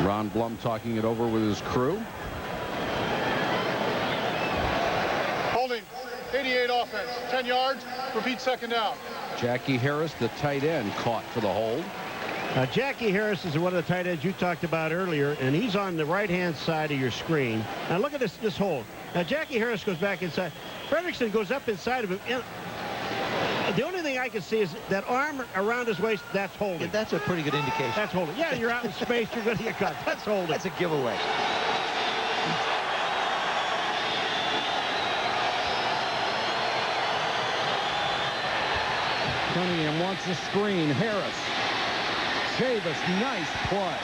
Ron Blum talking it over with his crew. Holding, 88 offense, 10 yards, repeat second down. Jackie Harris, the tight end, caught for the hold. Jackie Harris is one of the tight ends you talked about earlier, and he's on the right-hand side of your screen. Now look at this hold. Now Jackie Harris goes back inside. Fredrickson goes up inside of him. The only thing I can see is that arm around his waist. That's holding. Yeah, that's a pretty good indication. That's holding. Yeah, you're out in space. You're going to get cut. That's holding. That's a giveaway. Cunningham wants the screen. Harris. Chavis, nice play.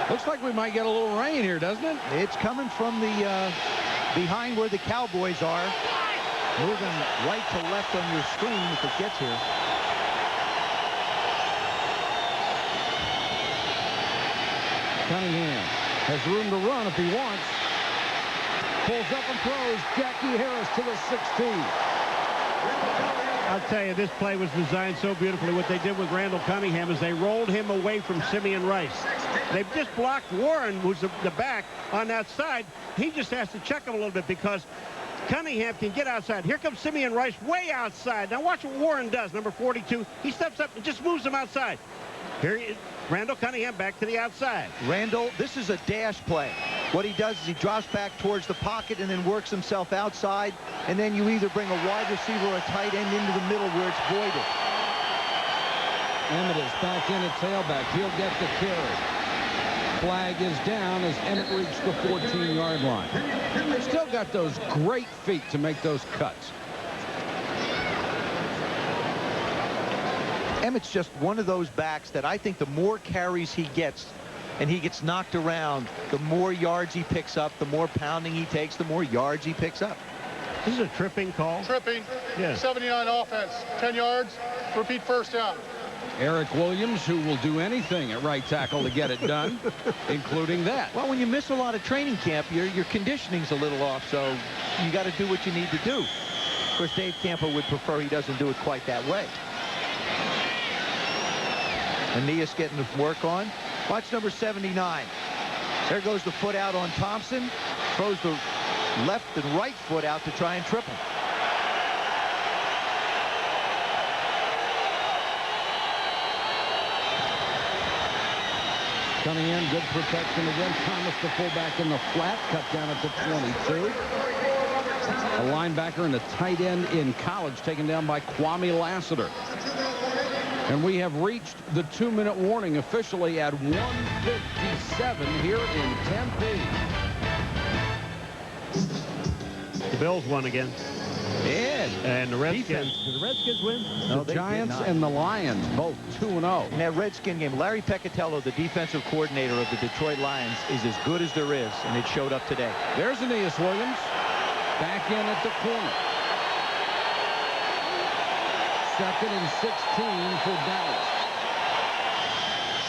Looks like we might get a little rain here, doesn't it? It's coming from the behind where the Cowboys are. Moving right to left on your screen if it gets here. Cunningham has room to run if he wants. Pulls up and throws. Jackie Harris to the 16. I'll tell you, this play was designed so beautifully. What they did with Randall Cunningham is they rolled him away from Simeon Rice. They've just blocked Warren, who's the back, on that side. He just has to check him a little bit because Cunningham can get outside. Here comes Simeon Rice way outside. Now watch what Warren does, number 42. He steps up and just moves him outside. Here he is, Randall Cunningham back to the outside. Randall, this is a dash play. What he does is he drops back towards the pocket and then works himself outside, and then you either bring a wide receiver or a tight end into the middle where it's voided. Emmett is back in at tailback. He'll get the carry. Flag is down as Emmett reached the 14-yard line. Still got those great feet to make those cuts. Emmett's just one of those backs that I think the more carries he gets and he gets knocked around, the more yards he picks up, the more pounding he takes, the more yards he picks up. This is a tripping call. Tripping, yes. 79 offense, 10 yards, repeat first down. Eric Williams, who will do anything at right tackle to get it done, including that. Well, when you miss a lot of training camp, your conditioning's a little off, so you got to do what you need to do. Of course, Dave Campo would prefer he doesn't do it quite that way. Aeneas getting the work on. Watch number 79. There goes the foot out on Thompson. Throws the left and right foot out to try and trip him. Cunningham, good protection again. Thomas, the fullback in the flat, cut down at the 22. A linebacker and a tight end in college taken down by Kwame Lassiter. And we have reached the 2-minute warning officially at 1:57 here in Tempe. The Bills won again. Yeah. And the Redskins. Did the Redskins win? No, The Giants and the Lions, both 2-0. In that Redskin game, Larry Peccatello, the defensive coordinator of the Detroit Lions, is as good as there is, and it showed up today. There's Aeneas Williams back in at the corner. 2nd and 16 for Dallas.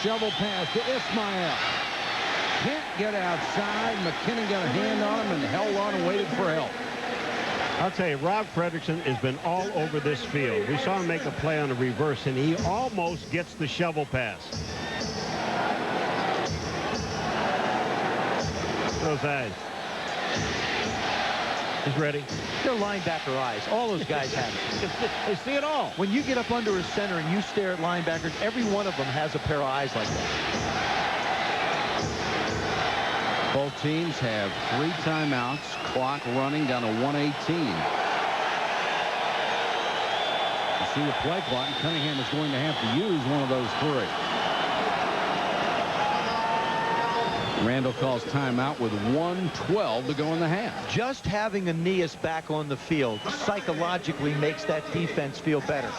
Shovel pass to Ismail. Can't get outside. McKinnon got a hand on him and held on and waited for help. I'll tell you, Rob Fredrickson has been all over this field. We saw him make a play on a reverse, and he almost gets the shovel pass. Those eyes. He's ready. They're linebacker eyes. All those guys have it. They see it all. When you get up under a center and you stare at linebackers, every one of them has a pair of eyes like that. Both teams have 3 timeouts. Clock running down to 1:18. You see the play clock, and Cunningham is going to have to use one of those 3. Randall calls timeout with 1:12 to go in the half. Just having Aeneas back on the field psychologically makes that defense feel better.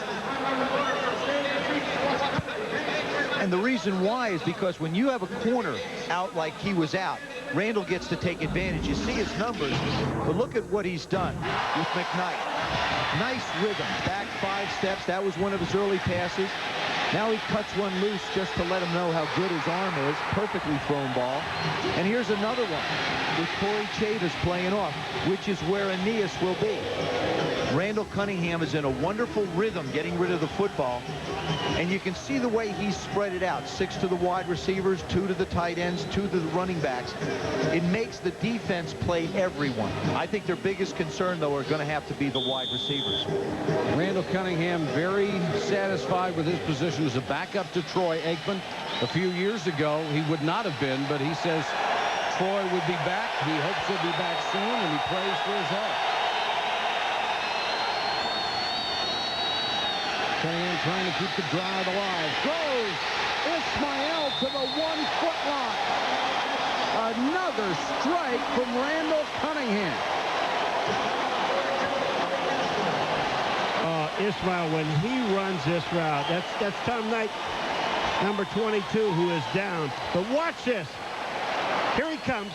And the reason why is because when you have a corner out like he was out, Randall gets to take advantage. You see his numbers, but look at what he's done with McKnight. Nice rhythm, back 5 steps. That was one of his early passes. Now he cuts one loose just to let him know how good his arm is. Perfectly thrown ball. And here's another one with Corey Chavis playing off, which is where Aeneas will be. Randall Cunningham is in a wonderful rhythm getting rid of the football. And you can see the way he's spread it out. 6 to the wide receivers, 2 to the tight ends, 2 to the running backs. It makes the defense play everyone. I think their biggest concern, though, are going to have to be the wide receivers. Randall Cunningham very satisfied with his position as a backup to Troy Aikman. A few years ago, he would not have been, but he says Troy would be back. He hopes he'll be back soon, and he prays for his health. Cunningham trying to keep the drive alive. Throws Ismail to the 1-foot line. Another strike from Randall Cunningham. Ismail, when he runs this route, that's Tom Knight, number 22, who is down. But watch this. Here he comes.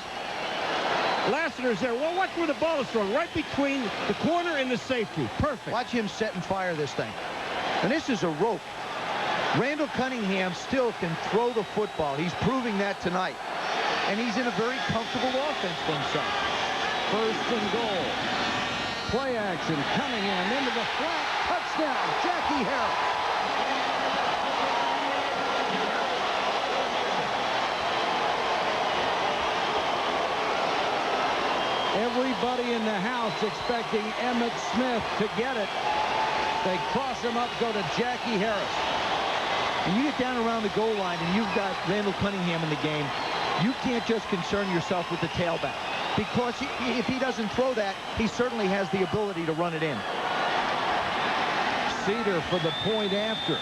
Lassiter's there. Well, watch where the ball is thrown. Right between the corner and the safety. Perfect. Watch him set and fire this thing. And this is a rope. Randall Cunningham still can throw the football. He's proving that tonight. And he's in a very comfortable offense for himself. First and goal. Play action. Cunningham into the flat. Touchdown. Jackie Harris. Everybody in the house expecting Emmitt Smith to get it. They cross him up, go to Jackie Harris. And you get down around the goal line and you've got Randall Cunningham in the game, you can't just concern yourself with the tailback. Because if he doesn't throw that, he certainly has the ability to run it in. Cedar for the point after.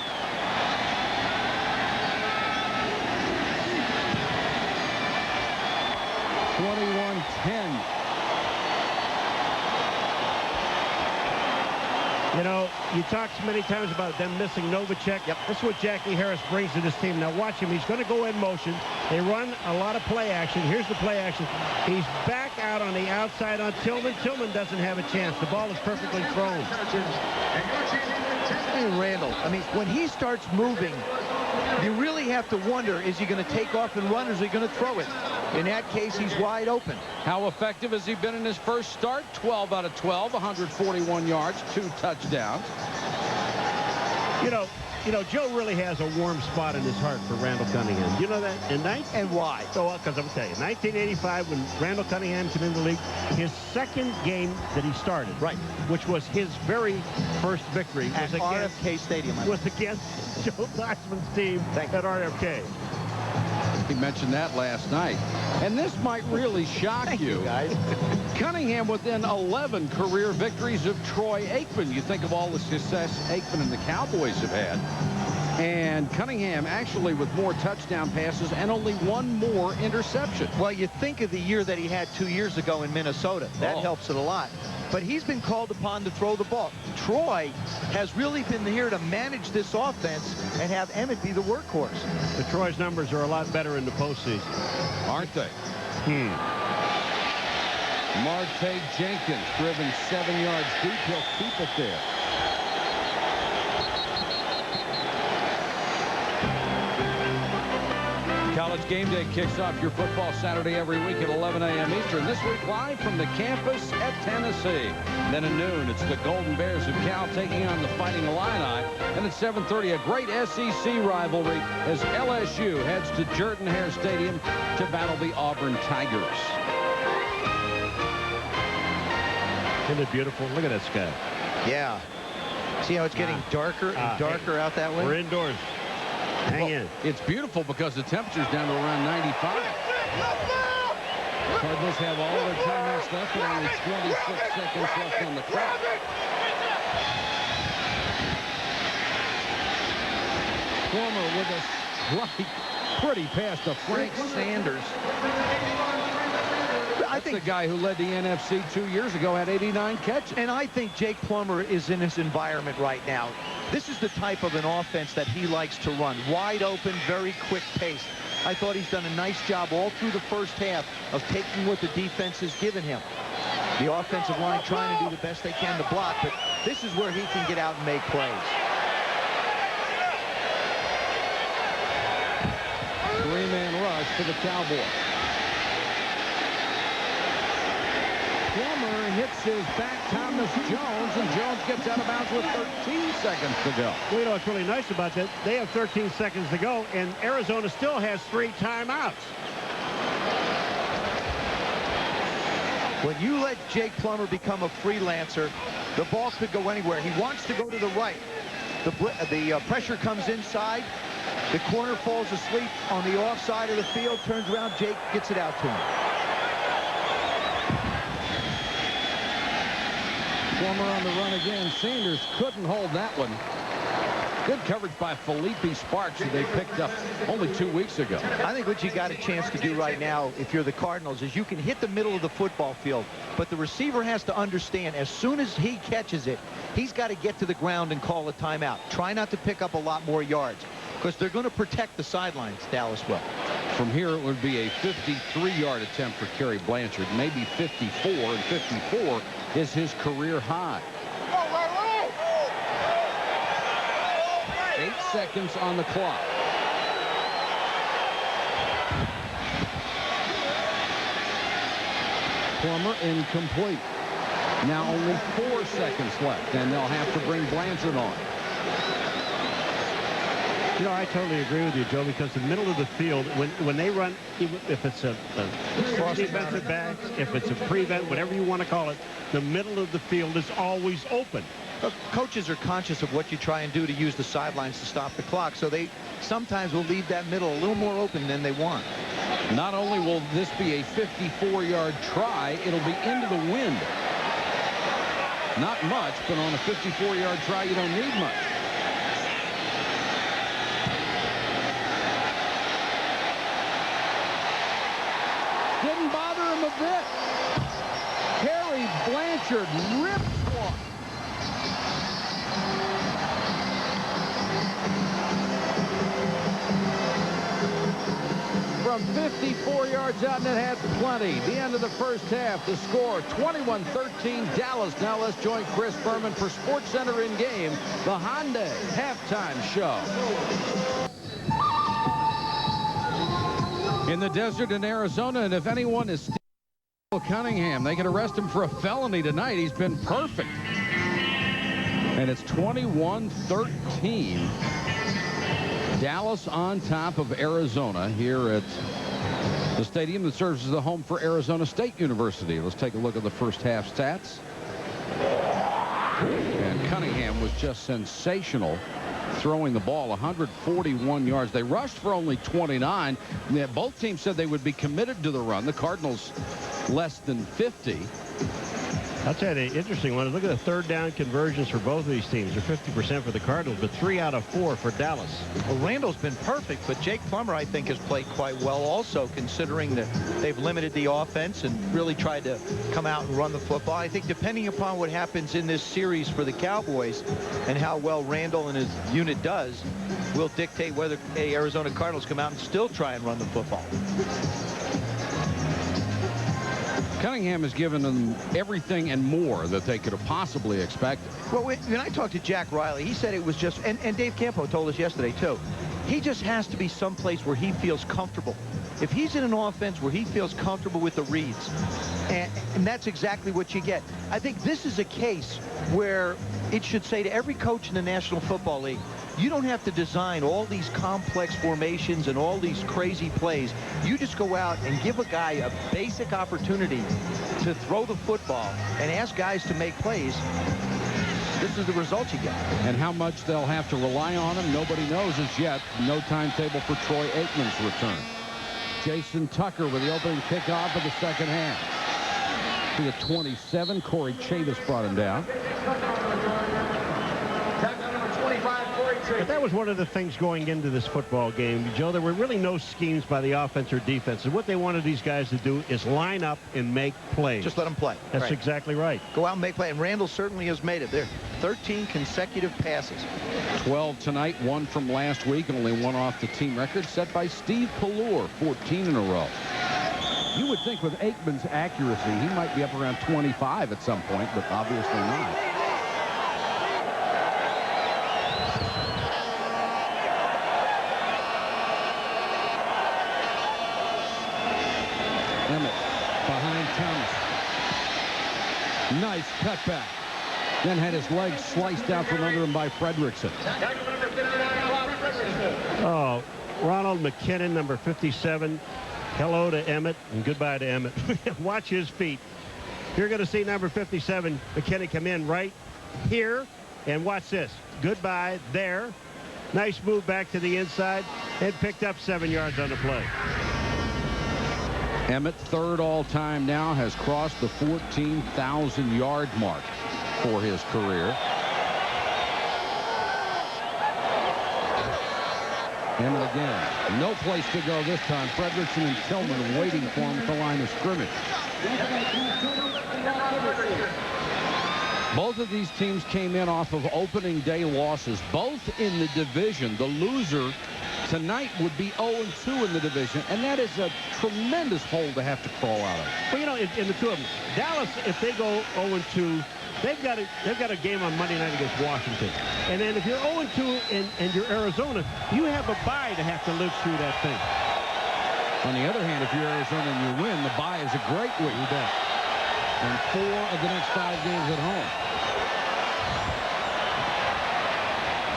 (21-10). You know, you talk so many times about them missing Novacek. Yep. That's what Jackie Harris brings to this team. Now watch him. He's going to go in motion. They run a lot of play action. Here's the play action. He's back out on the outside on Tillman. Tillman doesn't have a chance. The ball is perfectly thrown. And Randall, I mean, when he starts moving, you really have to wonder, is he going to take off and run, or is he going to throw it? In that case, he's wide open. How effective has he been in his first start? 12 out of 12, 141 yards, 2 touchdowns. You know, Joe really has a warm spot in his heart for Randall Cunningham. You know that? And why? So, because I'm telling you, 1985, when Randall Cunningham came into the league, his second game that he started, right, which was his very first victory, at RFK Stadium, was against Joe Theismann's team at RFK. He mentioned that last night. And this might really shock Thank you guys. Cunningham within 11 career victories of Troy Aikman. You think of all the success Aikman and the Cowboys have had. And Cunningham actually with more touchdown passes and only 1 more interception. Well, you think of the year that he had 2 years ago in Minnesota. That helps it a lot. But he's been called upon to throw the ball. Troy has really been here to manage this offense and have Emmitt be the workhorse. But Troy's numbers are a lot better in the postseason. Aren't they? Marte Jenkins driven 7 yards deep. He'll keep it there. College Game Day kicks off your football Saturday every week at 11 a.m. Eastern. This week live from the campus at Tennessee. Then at noon, it's the Golden Bears of Cal taking on the Fighting Illini. And at 7:30, a great SEC rivalry as LSU heads to Jordan-Hare Stadium to battle the Auburn Tigers. Isn't it beautiful? Look at that sky. Yeah. See how it's getting darker and darker out that way? We're indoors. Hang in. It's beautiful because the temperature's down to around 95. Cardinals have all their timeouts left and only 26 seconds left on the clock. Former with a strike, pretty pass to Frank Sanders. I think the guy who led the NFC 2 years ago had 89 catches. And I think Jake Plummer is in his environment right now. This is the type of an offense that he likes to run. Wide open, very quick pace. I thought he's done a nice job all through the first half of taking what the defense has given him. The offensive line trying to do the best they can to block, but this is where he can get out and make plays. 3-man rush for the Cowboys. Plummer hits his back Thomas Jones, and Jones gets out of bounds with 13 seconds to go. Well, you know what's really nice about that? They have 13 seconds to go, and Arizona still has 3 timeouts. When you let Jake Plummer become a freelancer, the ball could go anywhere. He wants to go to the right. The pressure comes inside. The corner falls asleep on the offside of the field, turns around, Jake gets it out to him. Plummer on the run again. Sanders couldn't hold that one. Good coverage by Felipe Sparks, who they picked up only 2 weeks ago. I think what you got a chance to do right now, if you're the Cardinals, is you can hit the middle of the football field, but the receiver has to understand as soon as he catches it, he's got to get to the ground and call a timeout. Try not to pick up a lot more yards, because they're going to protect the sidelines, Dallas will. From here, it would be a 53-yard attempt for Kerry Blanchard, maybe 54, and 54 is his career high. 8 seconds on the clock. Plummer incomplete. Now only 4 seconds left, and they'll have to bring Blanchard on. You know, I totally agree with you, Joe, because the middle of the field, when they run, if it's a defensive back, if it's a prevent, whatever you want to call it, the middle of the field is always open. Look, coaches are conscious of what you try and do to use the sidelines to stop the clock, so they sometimes will leave that middle a little more open than they want. Not only will this be a 54-yard try, it'll be into the wind. Not much, but on a 54-yard try, you don't need much. Didn't bother him a bit. Kerry Blanchard ripped one. From 54 yards out, and it had plenty. The end of the first half, the score 21-13 Dallas. Now let's join Chris Berman for SportsCenter in game, the Hyundai halftime show. In the desert in Arizona, and if anyone is Randall Cunningham, they could arrest him for a felony tonight. He's been perfect. And it's 21-13. Dallas on top of Arizona here at the stadium that serves as the home for Arizona State University. Let's take a look at the first half stats. And Cunningham was just sensational throwing the ball, 141 yards. They rushed for only 29. Both teams said they would be committed to the run. The Cardinals less than 50. I'll tell you, the interesting one is look at the third down conversions for both of these teams. They're 50% for the Cardinals, but 3 out of 4 for Dallas. Well, Randall's been perfect, but Jake Plummer, I think, has played quite well also, considering that they've limited the offense and really tried to come out and run the football. I think depending upon what happens in this series for the Cowboys and how well Randall and his unit does will dictate whether the Arizona Cardinals come out and still try and run the football. Cunningham has given them everything and more that they could have possibly expected. Well, when I talked to Jack Riley, he said it was just, and Dave Campo told us yesterday too, he just has to be someplace where he feels comfortable. If he's in an offense where he feels comfortable with the reads, and that's exactly what you get. I think this is a case where it should say to every coach in the National Football League, you don't have to design all these complex formations and all these crazy plays. You just go out and give a guy a basic opportunity to throw the football and ask guys to make plays. This is the result you get. And how much they'll have to rely on him, nobody knows as yet. No timetable for Troy Aikman's return. Jason Tucker with the opening kickoff of the second half. To the 27, Corey Chavis brought him down. But that was one of the things going into this football game, Joe. There were really no schemes by the offense or defense. And what they wanted these guys to do is line up and make plays. Just let them play. That's right. Exactly right. Go out and make plays. And Randall certainly has made it. There 13 consecutive passes. 12 tonight, 1 from last week, and only 1 off the team record set by Steve Pallure, 14 in a row. You would think with Aikman's accuracy, he might be up around 25 at some point, but obviously not. Emmett behind Thomas. cutback. Then had his leg sliced out from under him by Fredrickson. Oh, Ronald McKinnon, number 57. Hello to Emmett and goodbye to Emmett. Watch his feet. You're going to see number 57, McKinnon, come in right here. And watch this. Goodbye there. Nice move back to the inside and picked up 7 yards on the play. Emmett, third all-time now, has crossed the 14,000-yard mark for his career. Emmett again. No place to go this time. Fredrickson and Tillman waiting for him at the line of scrimmage. Both of these teams came in off of opening day losses, both in the division. The loser tonight would be 0-2 in the division, and that is a tremendous hole to have to crawl out of. Well, you know, in the two of them, Dallas, if they go 0-2, they've got a game on Monday night against Washington. And then if you're 0-2 and you're Arizona, you have a bye to have to live through that thing. On the other hand, if you're Arizona and you win, the bye is a great week. You bet. And 4 of the next 5 games at home.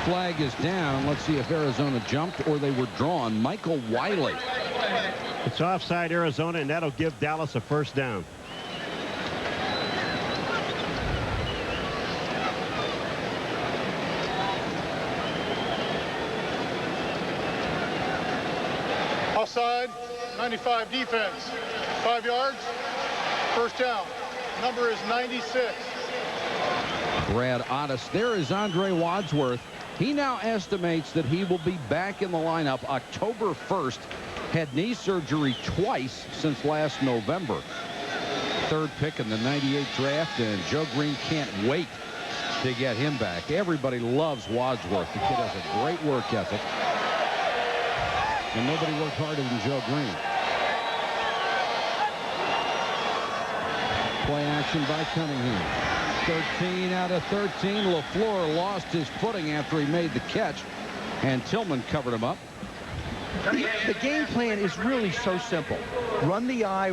Flag is down. Let's see if Arizona jumped or they were drawn. Michael Wiley. It's offside Arizona, and that'll give Dallas a first down. Offside, 95 defense. 5 yards, first down. Number is 96. Brad Otis. There is Andre Wadsworth. He now estimates that he will be back in the lineup October 1st. Had knee surgery twice since last November. Third pick in the 98 draft, and Joe Green can't wait to get him back. Everybody loves Wadsworth. The kid has a great work ethic. And nobody worked harder than Joe Green. Play action by Cunningham. 13 out of 13. LaFleur lost his footing after he made the catch, and Tillman covered him up. The game plan is really so simple. Run the eye,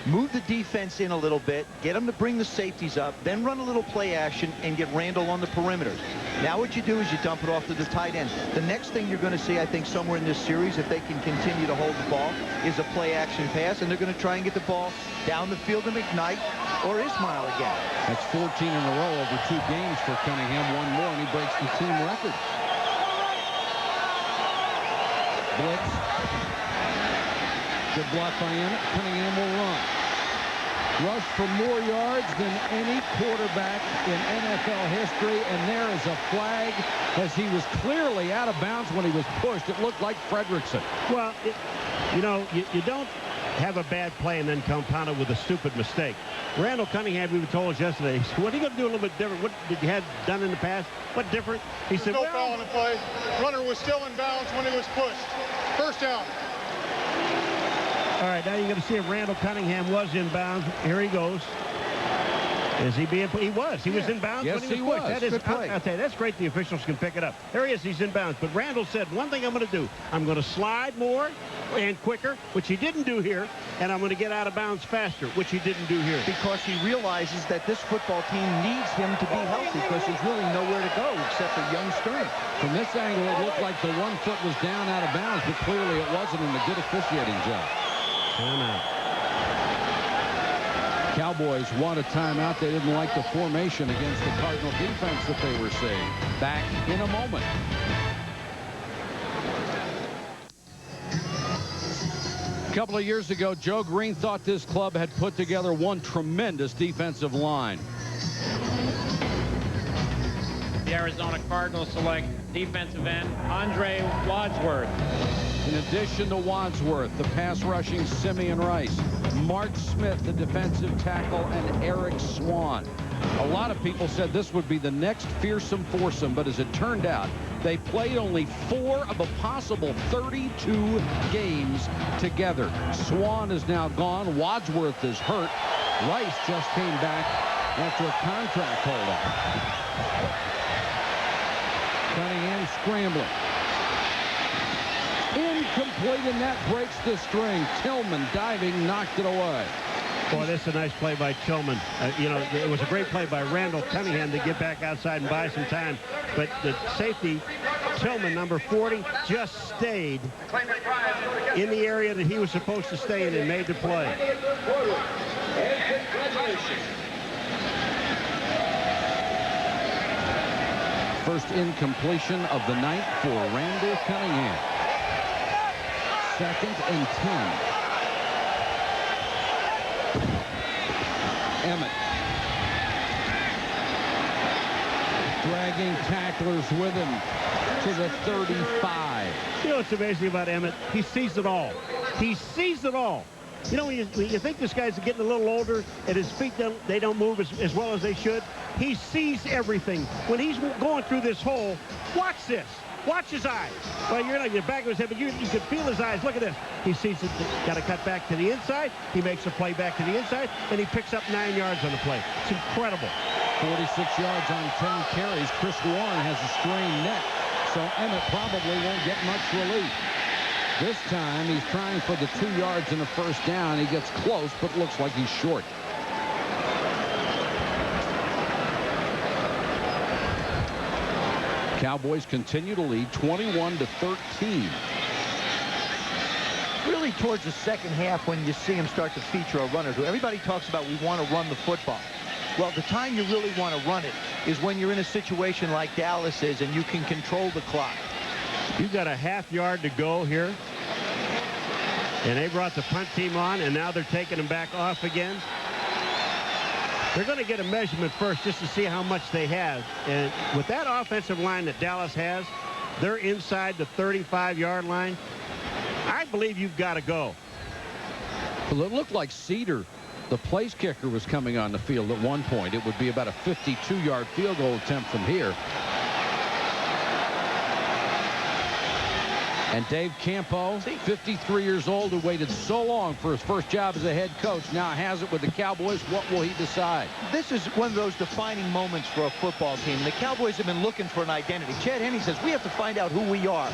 move the defense in a little bit, get them to bring the safeties up, then run a little play action and get Randall on the perimeters. Now what you do is you dump it off to the tight end. The next thing you're going to see, I think, somewhere in this series, if they can continue to hold the ball, is a play action pass, and they're going to try and get the ball down the field to McKnight or Ismail again. That's 14 in a row over 2 games for Cunningham. One more, and he breaks the team record. Blitz. Good block by Emmett. Cunningham will run. Rush for more yards than any quarterback in NFL history, and there is a flag as he was clearly out of bounds when he was pushed. It looked like Fredrickson. Well, you know, you don't have a bad play and then compound it with a stupid mistake. Randall Cunningham, we were told us yesterday, he said, what are you going to do a little bit different? What did you have done in the past? What different? He said, no foul in the play. Runner was still in bounds when he was pushed. First down. All right, now you're going to see if Randall Cunningham was in bounds. Here he goes. Is he being? He was. He was in bounds yes, when he was pushed. That is, good play. I'll tell you, that's great. The officials can pick it up. There he is. He's in bounds. But Randall said, one thing I'm going to do. I'm going to slide more and quicker, which he didn't do here, and I'm going to get out of bounds faster, which he didn't do here. Because he realizes that this football team needs him to be healthy because there's really nowhere to go except for young strength. From this angle, it looked like the 1 foot was down out of bounds, but clearly it wasn't in the good officiating job. Timeout. Cowboys want a timeout. They didn't like the formation against the Cardinal defense that they were seeing. Back in a moment. A couple of years ago, Joe Green thought this club had put together one tremendous defensive line. The Arizona Cardinals select defensive end Andre Wadsworth. In addition to Wadsworth, the pass rushing Simeon Rice, Mark Smith, the defensive tackle, and Eric Swan. A lot of people said this would be the next fearsome foursome, but as it turned out, they played only 4 of a possible 32 games together. Swan is now gone. Wadsworth is hurt. Rice just came back after a contract holdout. Cunningham scrambling. Incomplete, and that breaks the string. Tillman diving, knocked it away. Boy, this is a nice play by Tillman. You know, it was a great play by Randall Cunningham to get back outside and buy some time. But the safety, Tillman, number 40, just stayed in the area that he was supposed to stay in and made the play. First incompletion of the night for Randall Cunningham. 2nd and 10. Emmett. Dragging tacklers with him to the 35. You know what's amazing about Emmett? He sees it all. He sees it all. You know, when you think this guy's getting a little older and his feet they don't move as well as they should, he sees everything. When he's going through this hole, watch this. Watch his eyes. Well, you're not in the back of his head, but you can feel his eyes. Look at this. He sees it. Got to cut back to the inside. He makes a play back to the inside, and he picks up 9 yards on the play. It's incredible. 46 yards on 10 carries. Chris Warren has a strained neck, so Emmett probably won't get much relief. This time, he's trying for the 2 yards and a first down. He gets close, but looks like he's short. Cowboys continue to lead 21-13. Really towards the second half when you see him start to feature a runner. Everybody talks about we want to run the football. Well, the time you really want to run it is when you're in a situation like Dallas is and you can control the clock. You've got a half yard to go here. And they brought the punt team on, and now they're taking them back off again. They're going to get a measurement first just to see how much they have. And with that offensive line that Dallas has, they're inside the 35-yard line. I believe you've got to go. Well, it looked like Cedar, the place kicker, was coming on the field at one point. It would be about a 52-yard field goal attempt from here. And Dave Campo, 53 years old, who waited so long for his first job as a head coach, now has it with the Cowboys. What will he decide? This is one of those defining moments for a football team. The Cowboys have been looking for an identity. Chad Henne says, we have to find out who we are.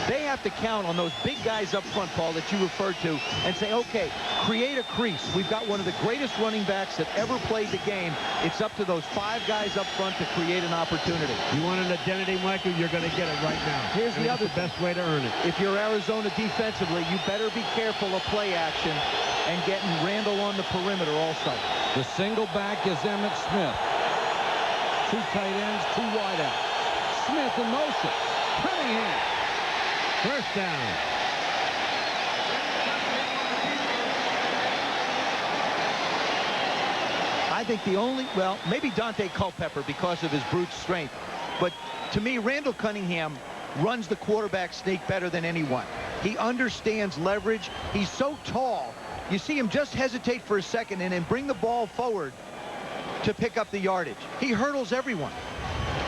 They have to count on those big guys up front, Paul, that you referred to, and say, okay, create a crease. We've got one of the greatest running backs that ever played the game. It's up to those 5 guys up front to create an opportunity. You want an identity, Michael? You're going to get it right now. Here's the other best way to earn it. If you're Arizona defensively, you better be careful of play action and getting Randall on the perimeter also. The single back is Emmitt Smith. 2 tight ends, 2 wideouts. Smith in motion. Cunningham. First down. I think the only, well, maybe Dante Culpepper because of his brute strength. But to me, Randall Cunningham runs the quarterback sneak better than anyone. He understands leverage. He's so tall. You see him just hesitate for a second and then bring the ball forward to pick up the yardage. He hurdles everyone.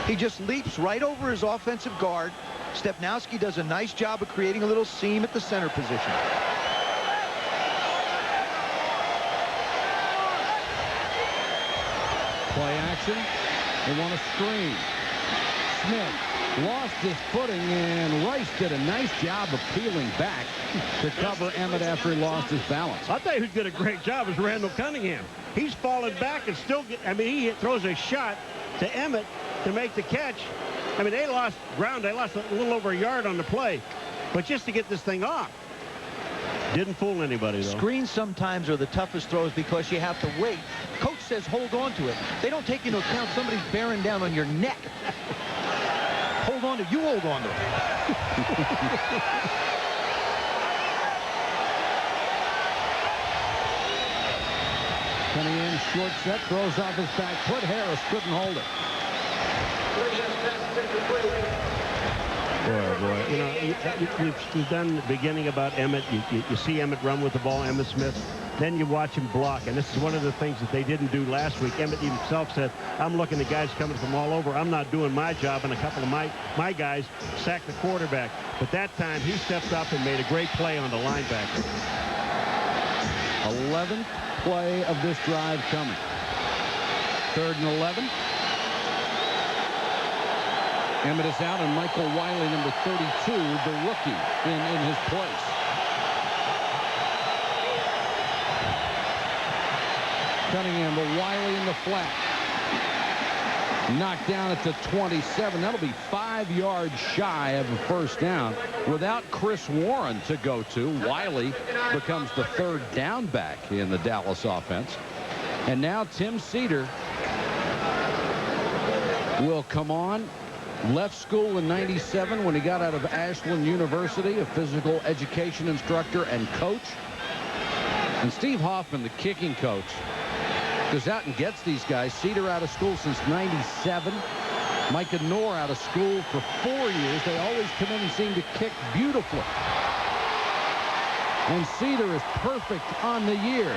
He just leaps right over his offensive guard. Stepnowski does a nice job of creating a little seam at the center position. Play action. They want to screen. Smith lost his footing, and Rice did a nice job of peeling back to cover Emmett after he lost his balance. I'll tell you who did a great job is Randall Cunningham. He's fallen back and still he throws a shot to Emmett to make the catch. I mean, they lost ground. They lost a little over a yard on the play. But just to get this thing off. Didn't fool anybody, though. Screens sometimes are the toughest throws because you have to wait. Coach says hold on to it. They don't take into account somebody's bearing down on your neck. Hold on to it. You hold on to it. Cunningham short set, throws off his back foot. Harris couldn't hold it. Boy. You know, you've done the beginning about Emmett. You see Emmett run with the ball, Emmitt Smith. Then you watch him block, and this is one of the things that they didn't do last week. Emmett himself said, I'm looking at guys coming from all over. I'm not doing my job, and a couple of my guys sacked the quarterback. But that time, he stepped up and made a great play on the linebacker. 11th play of this drive coming. 3rd and 11. Emmett is out, and Michael Wiley, number 32, the rookie, in his place. Cunningham to Wiley in the flat. Knocked down at the 27. That'll be 5 yards shy of a first down. Without Chris Warren to go to, Wiley becomes the third down back in the Dallas offense. And now Tim Cedar will come on. Left school in '97 when he got out of Ashland University, a physical education instructor and coach. And Steve Hoffman, the kicking coach, goes out and gets these guys. Cedar out of school since '97. Micah Knorr out of school for 4 years. They always come in and seem to kick beautifully. And Cedar is perfect on the year.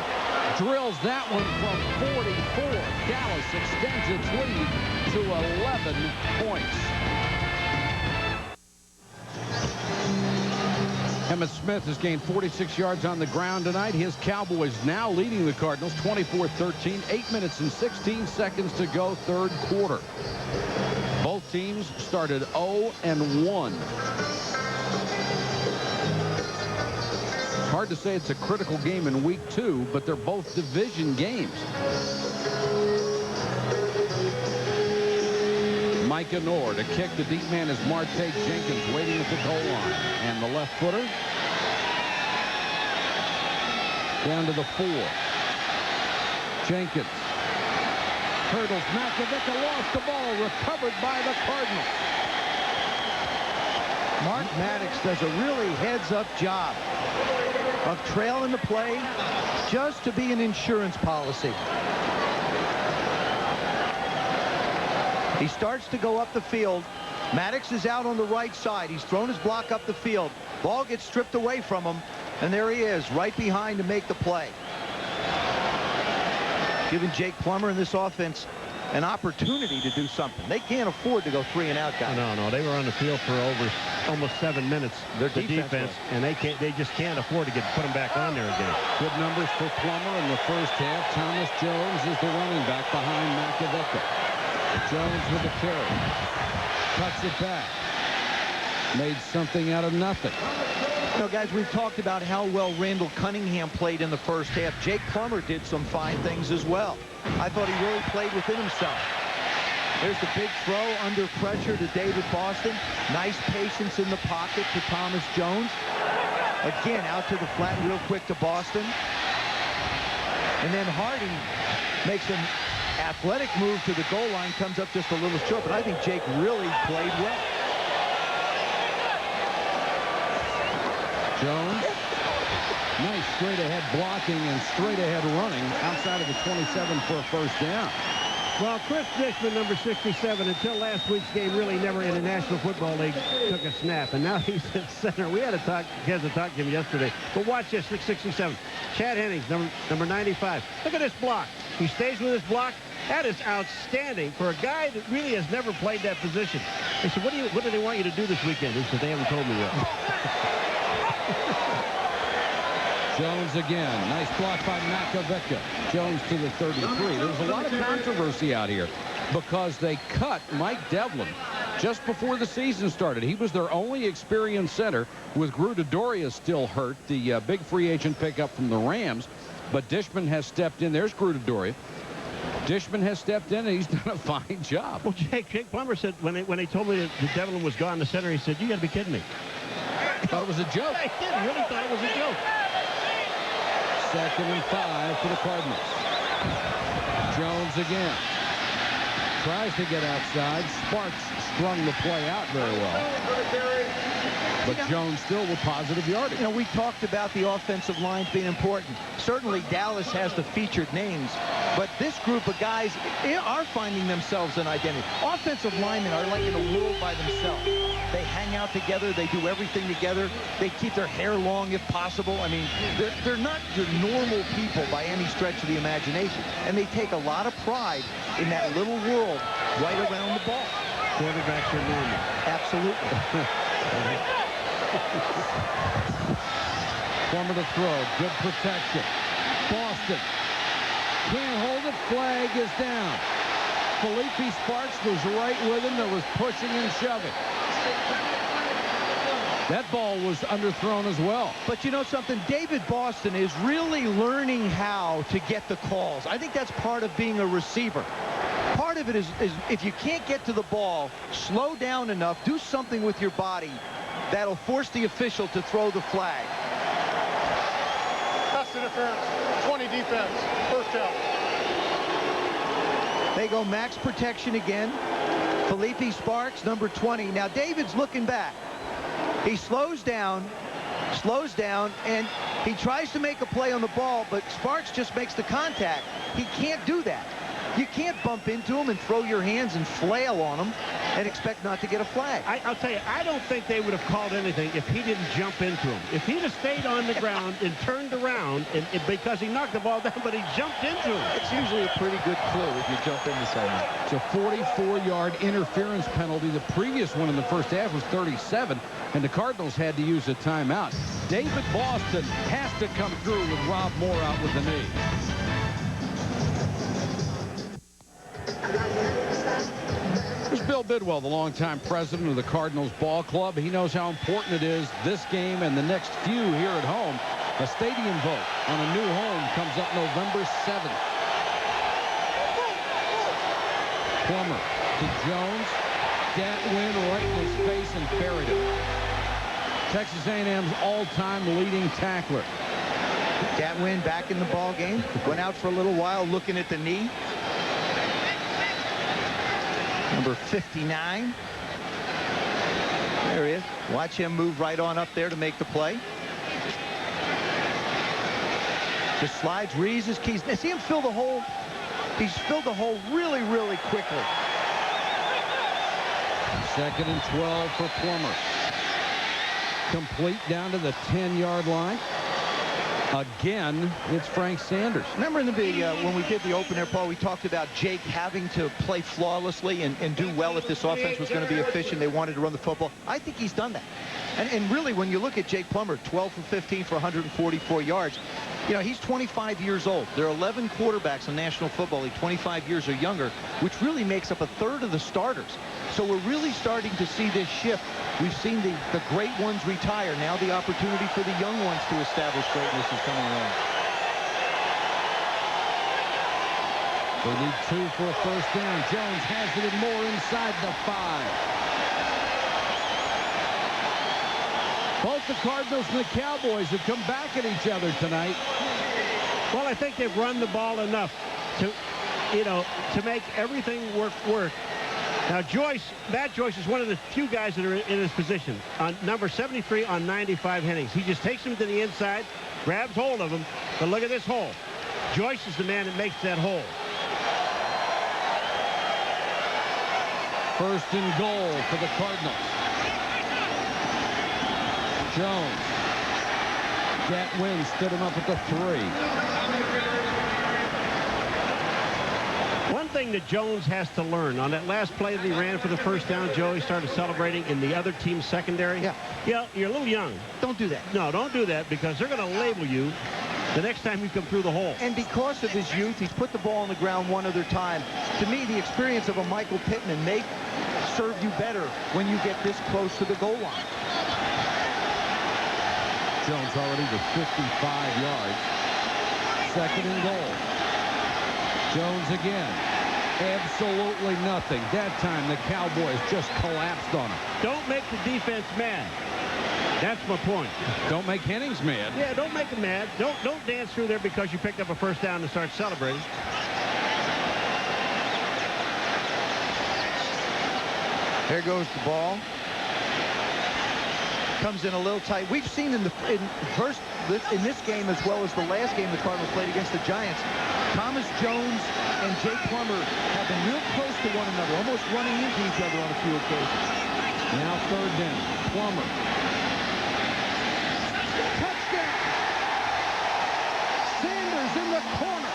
Drills that one from 44. Dallas extends its lead to 11 points. Emmitt Smith has gained 46 yards on the ground tonight. His Cowboys now leading the Cardinals 24-13. 8 minutes and 16 seconds to go, third quarter. Both teams started 0-1. Hard to say it's a critical game in week 2, but they're both division games. Micah Knorr to kick. The deep man is Marte Jenkins waiting at the goal line. And the left footer down to the 4. Jenkins hurdles. Makovica lost the ball. Recovered by the Cardinals. Mark Maddox does a really heads-up job of trailing the play just to be an insurance policy. He starts to go up the field. Maddox is out on the right side. He's thrown his block up the field. Ball gets stripped away from him, and there he is, right behind to make the play. Giving Jake Plummer in this offense an opportunity to do something. They can't afford to go 3 and out, guys. No, they were on the field for over almost 7 minutes. Their the defense and they just can't afford to put them back on there again. Good numbers for Plummer in the first half. Thomas Jones is the running back behind Makovica. Jones with the carry. Cuts it back. Made something out of nothing. You know, guys, we've talked about how well Randall Cunningham played in the first half. Jake Plummer did some fine things as well. I thought he really played within himself. There's the big throw under pressure to David Boston. Nice patience in the pocket to Thomas Jones. Again, out to the flat real quick to Boston. And then Hardy makes an athletic move to the goal line, comes up just a little short, but I think Jake really played well. Jones, nice straight ahead blocking and straight ahead running outside of the 27 for a first down. Well, Chris Dishman, number 67, until last week's game, really never in the National Football League took a snap, and now he's at center. We had to talk to him yesterday, but watch this, 67. Chad Hennings, number 95. Look at this block. He stays with his block. That is outstanding for a guy that really has never played that position. They said, what do they want you to do this weekend? He said, they haven't told me yet. Jones again. Nice block by Makovica. Jones to the 33. There's a lot of controversy out here because they cut Mike Devlin just before the season started. He was their only experienced center, with Grudedoria still hurt, the big free agent pickup from the Rams. But Dishman has stepped in. There's Grudedoria. Dishman has stepped in, and he's done a fine job. Well, Jake Plummer said when they told me that Devlin was gone to center, he said, you got to be kidding me. Thought it was a joke. I did. He really thought it was a joke. 2nd and 5 for the Cardinals. Jones again. Tries to get outside. Sparks strung the play out very well. But Jones still with positive yardage. You know, we talked about the offensive lines being important. Certainly Dallas has the featured names, but this group of guys are finding themselves an identity. Offensive linemen are like in a world by themselves. They hang out together. They do everything together. They keep their hair long if possible. I mean, they're not your normal people by any stretch of the imagination. And they take a lot of pride in that little world right around the ball. Quarterbacks are normal. Absolutely. Plummer to throw. Good protection. Boston can't hold it. Flag is down. Felipe Sparks was right with him. There was pushing and shoving. That ball was underthrown as well. But you know something? David Boston is really learning how to get the calls. I think that's part of being a receiver. Part of it is if you can't get to the ball, slow down enough, do something with your body that'll force the official to throw the flag. Pass interference. 20 defense. First down. They go max protection again. Felipe Sparks, number 20. Now David's looking back. He slows down, and he tries to make a play on the ball, but Sparks just makes the contact. He can't do that. You can't bump into him and throw your hands and flail on him and expect not to get a flag. I'll tell you, I don't think they would have called anything if he didn't jump into him. If he'd have stayed on the ground and turned around, because he knocked the ball down, but he jumped into him. It's usually a pretty good clue if you jump into someone. It's a 44-yard interference penalty. The previous one in the first half was 37, and the Cardinals had to use a timeout. David Boston has to come through with Rob Moore out with the knee. There's Bill Bidwell, the longtime president of the Cardinals ball club. He knows how important it is, this game and the next few here at home. A stadium vote on a new home comes up November 7th. Plummer to Jones. Dat win right in his face and buried it. Texas A&M's all-time leading tackler. Dat win back in the ball game. Went out for a little while looking at the knee. Number 59. There he is. Watch him move right on up there to make the play. Just slides, reads his keys. See him fill the hole? He's filled the hole really, really quickly. 2nd and 12 for Plummer. Complete down to the 10-yard line. Again, it's Frank Sanders. Remember in the when we did the open air poll, we talked about Jake having to play flawlessly and do well if this offense was going to be efficient. They wanted to run the football. I think he's done that. And really, when you look at Jake Plummer, 12 for 15 for 144 yards, you know, he's 25 years old. There are 11 quarterbacks in National Football League, 25 years or younger, which really makes up a third of the starters. So we're really starting to see this shift. We've seen the great ones retire. Now the opportunity for the young ones to establish greatness is coming along. They need 2 for a first down. Jones has it and more inside the 5. Both the Cardinals and the Cowboys have come back at each other tonight. Well, I think they've run the ball enough to make everything work. Now, Matt Joyce is one of the few guys that are in his position. On number 73 on 95 innings. He just takes him to the inside, grabs hold of him. But look at this hole. Joyce is the man that makes that hole. 1st and goal for the Cardinals. Jones. Dat win stood him up at the 3. One thing that Jones has to learn on that last play that he ran for the first down, Joe, he started celebrating in the other team's secondary. Yeah. Yeah, you're a little young. Don't do that. No, don't do that, because they're going to label you the next time you come through the hole. And because of his youth, he's put the ball on the ground one other time. To me, the experience of a Michael Pittman may serve you better when you get this close to the goal line. Jones already to 55 yards. 2nd and goal. Jones again. Absolutely nothing. That time the Cowboys just collapsed on him. Don't make the defense mad. That's my point. Don't make Hennings mad. Yeah, don't make them mad. Don't dance through there because you picked up a first down and start celebrating. There goes the ball. Comes in a little tight. We've seen in this game as well as the last game the Cardinals played against the Giants, Thomas Jones and Jake Plummer have been real close to one another, almost running into each other on a few occasions. Now 3rd down. Plummer. Touchdown! Sanders in the corner.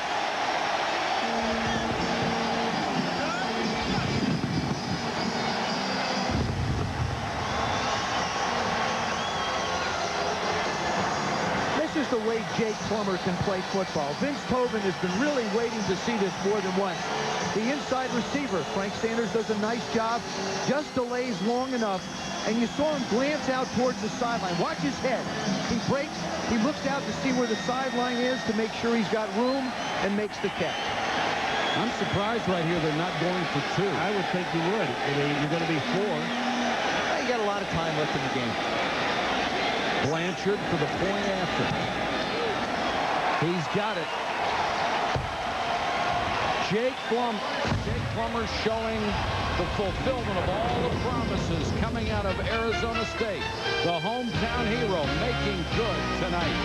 This is the way Jake Plummer can play football. Vince Tobin has been really waiting to see this more than once. The inside receiver, Frank Sanders, does a nice job, just delays long enough, and you saw him glance out towards the sideline. Watch his head. He breaks. He looks out to see where the sideline is to make sure he's got room and makes the catch. I'm surprised right here they're not going for 2. I would think you would. I mean, you're going to be 4. You got a lot of time left in the game. Blanchard for the point after. He's got it. Jake Plummer showing the fulfillment of all the promises coming out of Arizona State. The hometown hero making good tonight.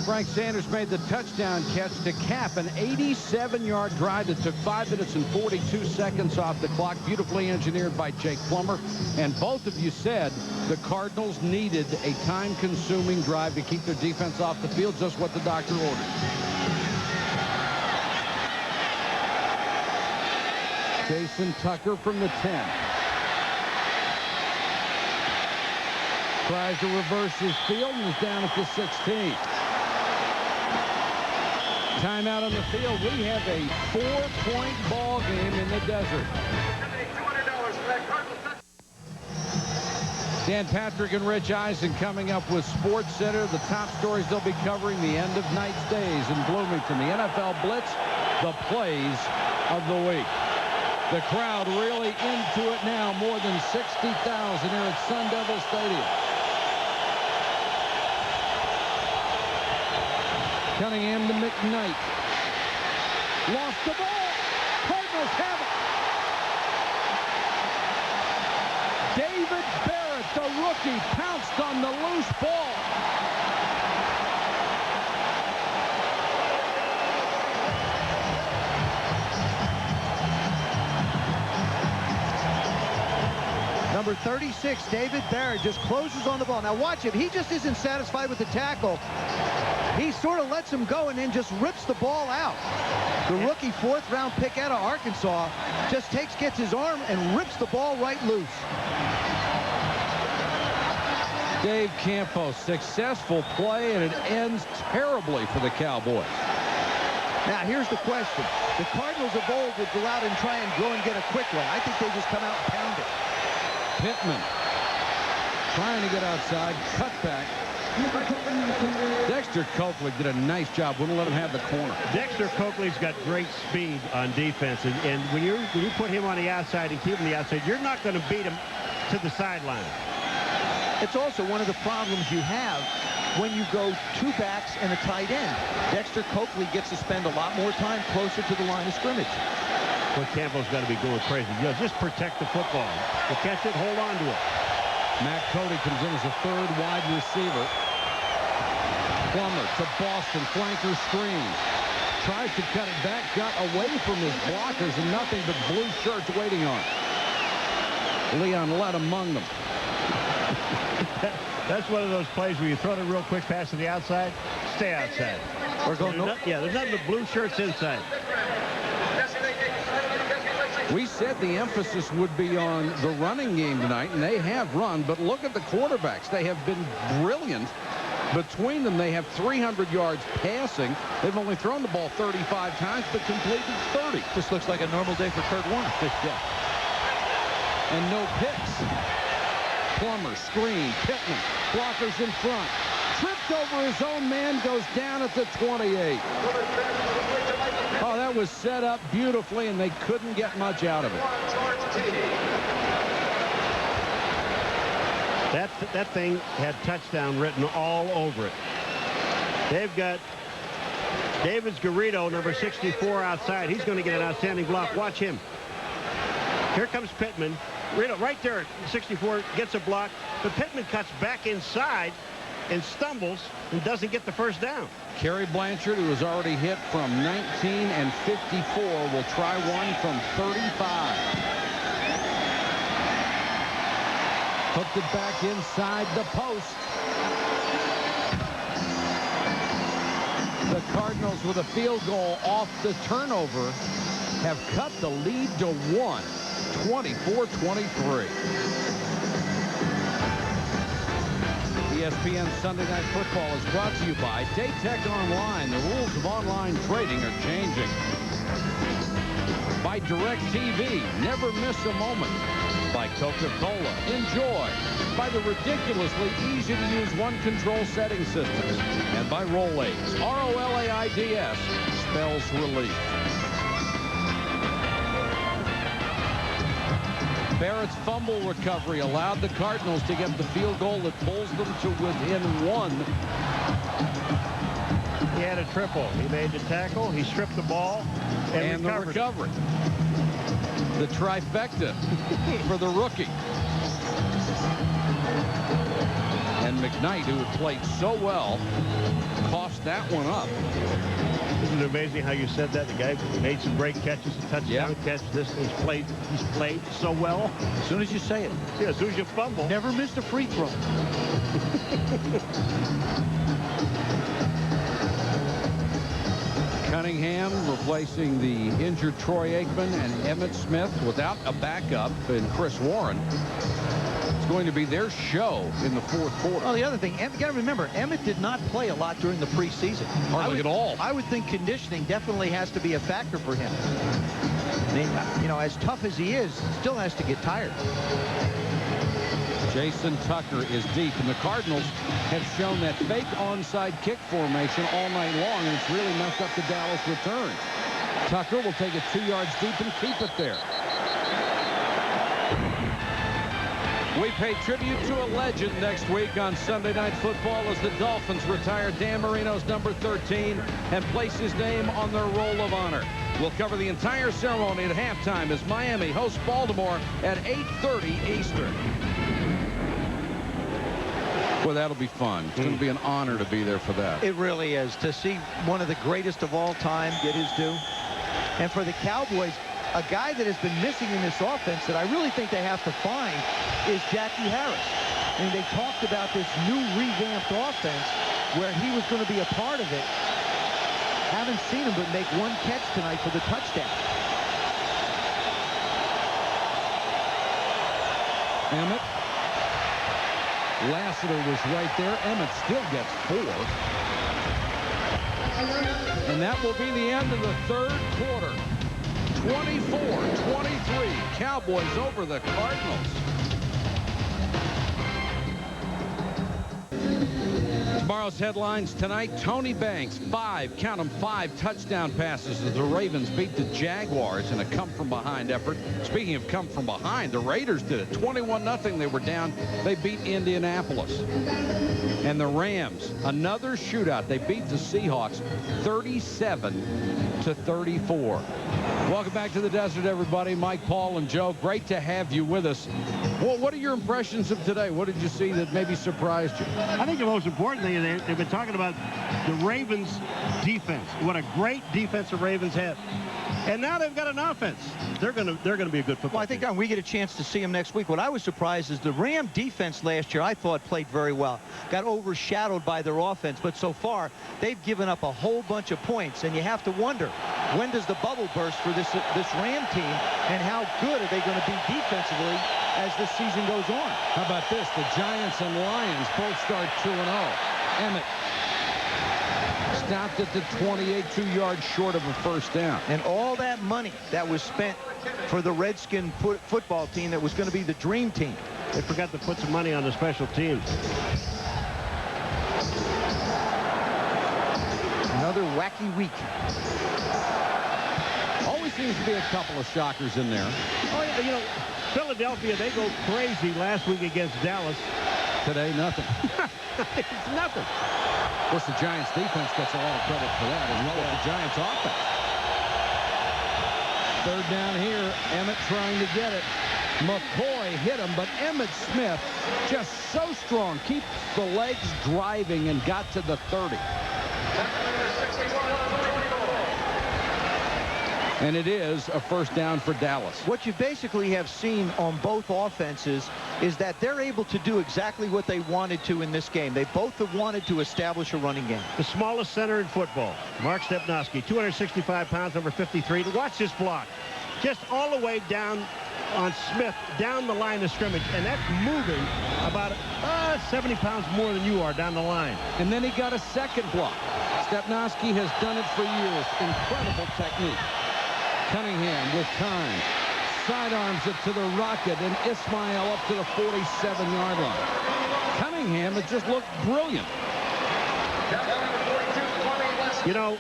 Frank Sanders made the touchdown catch to cap an 87-yard drive that took 5 minutes and 42 seconds off the clock. Beautifully engineered by Jake Plummer. And both of you said the Cardinals needed a time-consuming drive to keep their defense off the field, just what the doctor ordered. Jason Tucker from the 10. Tries to reverse his field and is down at the 16. Timeout on the field. We have a 4-point ball game in the desert. Dan Patrick and Rich Eisen coming up with Sports Center. The top stories they'll be covering: the end of night's days in Bloomington, the NFL Blitz, the plays of the week. The crowd really into it now. More than 60,000 here at Sun Devil Stadium. Cunningham to McKnight. Lost the ball. Cardinals have it. David Barrett, the rookie, pounced on the loose ball. Number 36, David Barrett, just closes on the ball. Now watch him. He just isn't satisfied with the tackle. He sort of lets him go and then just rips the ball out. The rookie 4th-round pick out of Arkansas just gets his arm and rips the ball right loose. Dave Campos, successful play, and it ends terribly for the Cowboys. Now here's the question. The Cardinals of old would go out and try and go and get a quick one. I think they just come out and pound it. Pittman trying to get outside, cut back. Dexter Coakley did a nice job. Wouldn't let him have the corner. Dexter Coakley's got great speed on defense, and when you put him on the outside and keep him on the outside, you're not going to beat him to the sideline. It's also one of the problems you have when you go 2 backs and a tight end. Dexter Coakley gets to spend a lot more time closer to the line of scrimmage. But Campbell's got to be going crazy. Just protect the football. You catch it, hold on to it. Matt Cody comes in as a 3rd wide receiver. Plummer to Boston, flanker screen. Tries to cut it back, got away from his blockers, and nothing but blue shirts waiting on. Leon led among them. That's one of those plays where you throw the real quick pass to the outside, stay outside. Or go there's nothing but blue shirts inside. We said the emphasis would be on the running game tonight, and they have run, but look at the quarterbacks. They have been brilliant. Between them, they have 300 yards passing. They've only thrown the ball 35 times, but completed 30. This looks like a normal day for Kurt Warner. Yeah. And no picks. Plummer, screen, Pittman, blockers in front. Tripped over his own man, goes down at the 28. Oh, that was set up beautifully, and they couldn't get much out of it. That thing had touchdown written all over it. They've got Davis Garrido, number 64, outside. He's going to get an outstanding block. Watch him. Here comes Pittman. Garrido right there at 64 gets a block, but Pittman cuts back inside and stumbles and doesn't get the first down. Kerry Blanchard, who was already hit from 19 and 54, will try one from 35. Hooked it back inside the post. The Cardinals, with a field goal off the turnover, have cut the lead to 1, 24-23. ESPN Sunday Night Football is brought to you by Daytech Online. The rules of online trading are changing. By DirecTV, never miss a moment. By Coca-Cola, enjoy. By the ridiculously easy-to-use one-control setting systems. And by Rolaids, R-O-L-A-I-D-S, spells relief. Barrett's fumble recovery allowed the Cardinals to get the field goal that pulls them to within one. He had a triple. He made the tackle. He stripped the ball and the recovery. The trifecta for the rookie. And McKnight, who had played so well, cost that one up. Isn't it amazing how you said that? The guy made some great catches, a touchdown catch. He's played so well. As soon as you say it. Yeah, as soon as you fumble. Never missed a free throw. Cunningham replacing the injured Troy Aikman and Emmitt Smith without a backup in Chris Warren. It's going to be their show in the fourth quarter. Well, the other thing, you got to remember, Emmitt did not play a lot during the preseason. Hardly at all. I would think conditioning definitely has to be a factor for him. I mean, you know, as tough as he is, still has to get tired. Jason Tucker is deep, and the Cardinals have shown that fake onside kick formation all night long, and it's really messed up the Dallas return. Tucker will take it 2 yards deep and keep it there. We pay tribute to a legend next week on Sunday Night Football as the Dolphins retire Dan Marino's number 13 and place his name on their roll of honor. We'll cover the entire ceremony at halftime as Miami hosts Baltimore at 8:30 Eastern. Well, that'll be fun. It's going to be an honor to be there for that. It really is. To see one of the greatest of all time get his due. And for the Cowboys, a guy that has been missing in this offense that I really think they have to find is Jackie Harris. I mean, they talked about this new revamped offense where he was going to be a part of it. Haven't seen him but make one catch tonight for the touchdown. Emmitt. Lassiter was right there. Emmitt still gets 4. And that will be the end of the third quarter. 24-23. Cowboys over the Cardinals. Tomorrow's headlines tonight. Tony Banks, 5 touchdown passes as the Ravens beat the Jaguars in a come-from-behind effort. Speaking of come from behind, the Raiders did it. 21-0. They were down. They beat Indianapolis. And the Rams, another shootout. They beat the Seahawks 37-34. Welcome back to the desert, everybody. Mike, Paul, and Joe. Great to have you with us. Well, what are your impressions of today? What did you see that maybe surprised you? I think the most important thing, they've been talking about the Ravens' defense. What a great defense the Ravens have. And now they've got an offense. They're going to be a good football Well, I think we get a chance to see them next week. What I was surprised is the Ram defense last year, I thought, played very well. Got overshadowed by their offense. But so far, they've given up a whole bunch of points. And you have to wonder, when does the bubble burst for this Ram team? And how good are they going to be defensively as this season goes on? How about this? The Giants and Lions both start 2-0. Emmitt stopped at the 28, 2 yards short of a first down. And all that money that was spent for the Redskin football team that was going to be the dream team. They forgot to put some money on the special teams. Another wacky week. Always seems to be a couple of shockers in there. Oh, yeah, you know, Philadelphia, they go crazy last week against Dallas. Today, nothing. It's nothing. Of course, the Giants defense gets a lot of credit for that, as well as the Giants offense. Third down here. Emmitt trying to get it. McCoy hit him, but Emmitt Smith just so strong. Keeps the legs driving and got to the 30. And it is a first down for Dallas. What you basically have seen on both offenses is that they're able to do exactly what they wanted to in this game. They both have wanted to establish a running game. The smallest center in football, Mark Stepnoski, 265 pounds, number 53. Watch this block. Just all the way down on Smith down the line of scrimmage, and that's moving about 70 pounds more than you are down the line. And then he got a second block. Stepnoski has done it for years. Incredible technique. Cunningham with time. Sidearms it to the Rocket, and Ismail up to the 47-yard line. Cunningham has just looked brilliant. You know,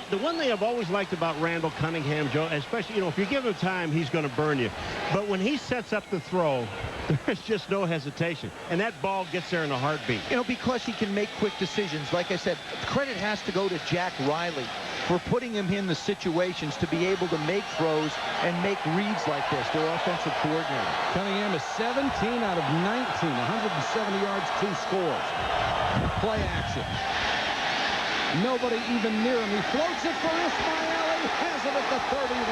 the one thing I've always liked about Randall Cunningham, Joe, especially, you know, if you give him time, he's going to burn you. But when he sets up the throw, there's just no hesitation. And that ball gets there in a heartbeat. You know, because he can make quick decisions. Like I said, credit has to go to Jack Riley for putting him in the situations to be able to make throws and make reads like this, their offensive coordinator. Cunningham is 17 out of 19, 170 yards, 2 scores. Play action. Nobody even near him. He floats it for Ismail. He has it at the 31.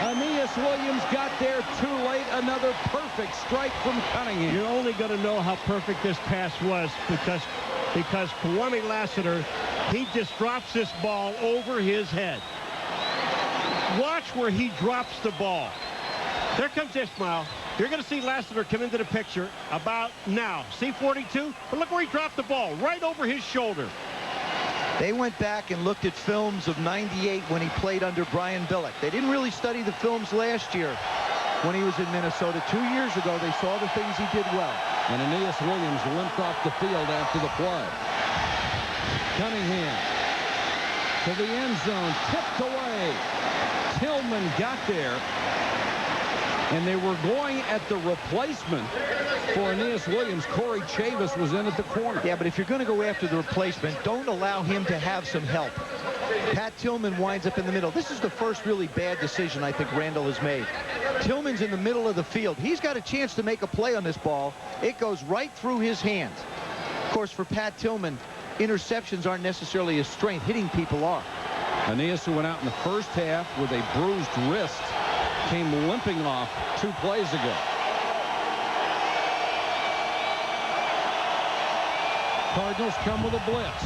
Aeneas Williams got there too late. Another perfect strike from Cunningham. You're only going to know how perfect this pass was because Kwame Lassiter, he just drops this ball over his head. Watch where he drops the ball. There comes Ismail. You're going to see Lassiter come into the picture about now. See 42? But look where he dropped the ball, right over his shoulder. They went back and looked at films of '98 when he played under Brian Billick. They didn't really study the films last year when he was in Minnesota. 2 years ago, they saw the things he did well. And Aeneas Williams limped off the field after the play. Cunningham to the end zone, tipped away. Tillman got there. And they were going at the replacement for Aeneas Williams. Corey Chavis was in at the corner. Yeah, but if you're going to go after the replacement, don't allow him to have some help. Pat Tillman winds up in the middle. This is the first really bad decision I think Randall has made. Tillman's in the middle of the field. He's got a chance to make a play on this ball. It goes right through his hands. Of course, for Pat Tillman, interceptions aren't necessarily his strength. Hitting people are. Aeneas, who went out in the first half with a bruised wrist, came limping off 2 plays ago. Cardinals come with a blitz.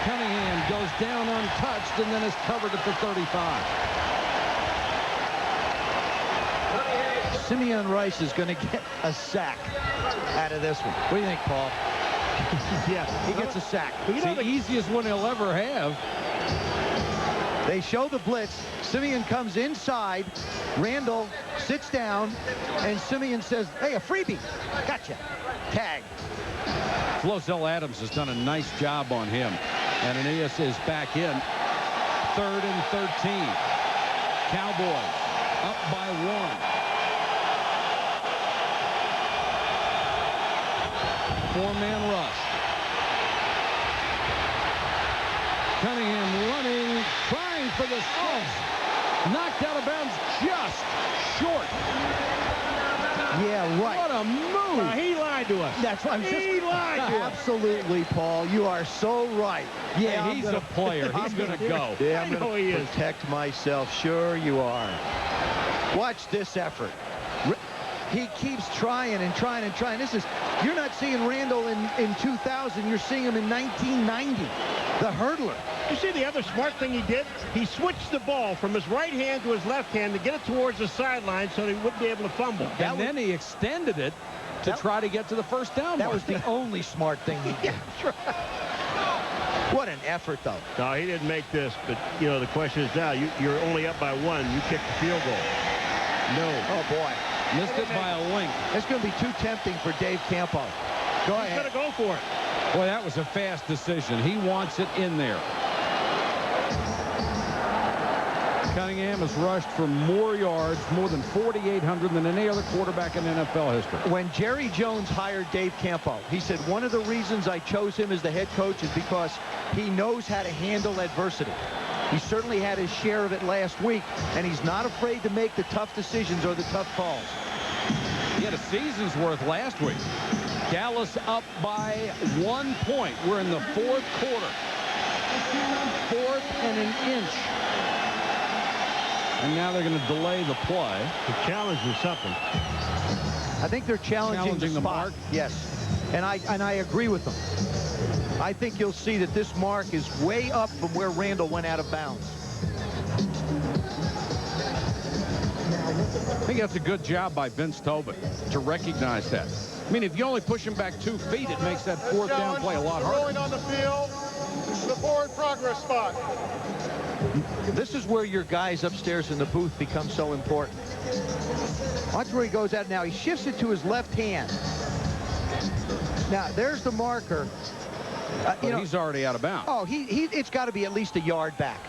Cunningham goes down untouched and then is covered at the 35. Simeon Rice is going to get a sack out of this one. What do you think, Paul? Yeah, he gets a sack. It's the easiest one he'll ever have. They show the blitz. Simeon comes inside. Randall sits down, and Simeon says, hey, a freebie. Gotcha. Tag. Flozell Adams has done a nice job on him. And Aeneas is back in. 3rd and 13. Cowboys up by 1. 4-man rush. Cunningham running, trying for the six. Knocked out of bounds just short. Yeah, right. What a move. He lied to us. That's what I'm just... He lied to us. Absolutely, Paul. You are so right. Yeah, Hey, he's a player. He's going to go. Yeah, I'm I know going he to is. protect myself. Sure you are. Watch this effort. He keeps trying and trying and trying. You're not seeing Randall in 2000. You're seeing him in 1990. The hurdler. You see the other smart thing he did? He switched the ball from his right hand to his left hand to get it towards the sideline so he wouldn't be able to fumble. And then he extended it to try to get to the first down. That was the only smart thing he did. Yeah, that's right. What an effort, though. No, he didn't make this, but, you know, the question is now, you're only up by 1. You kick the field goal. No. Oh, boy. Missed it by a link. It's going to be too tempting for Dave Campo. Go He's ahead. going to go for it. Boy, that was a fast decision. He wants it in there. Cunningham has rushed for more yards, more than 4,800 than any other quarterback in NFL history. When Jerry Jones hired Dave Campo, he said one of the reasons I chose him as the head coach is because he knows how to handle adversity. He certainly had his share of it last week, and he's not afraid to make the tough decisions or the tough calls. He had a season's worth last week. Dallas up by 1 point. We're in the 4th quarter. 4th and an inch. And now they're going to delay the play. The challenge is something. I think they're challenging the spot. mark. Yes, and I agree with them. I think you'll see that this mark is way up from where Randall went out of bounds. I think that's a good job by Vince Tobin to recognize that. I mean, if you only push him back 2 feet, it makes that fourth down play a lot harder. Rolling on the field, the forward progress spot. This is where your guys upstairs in the booth become so important. Watch where he goes out now. He shifts it to his left hand. Now, there's the marker. You know, he's already out of bounds. Oh, it's got to be at least a yard back.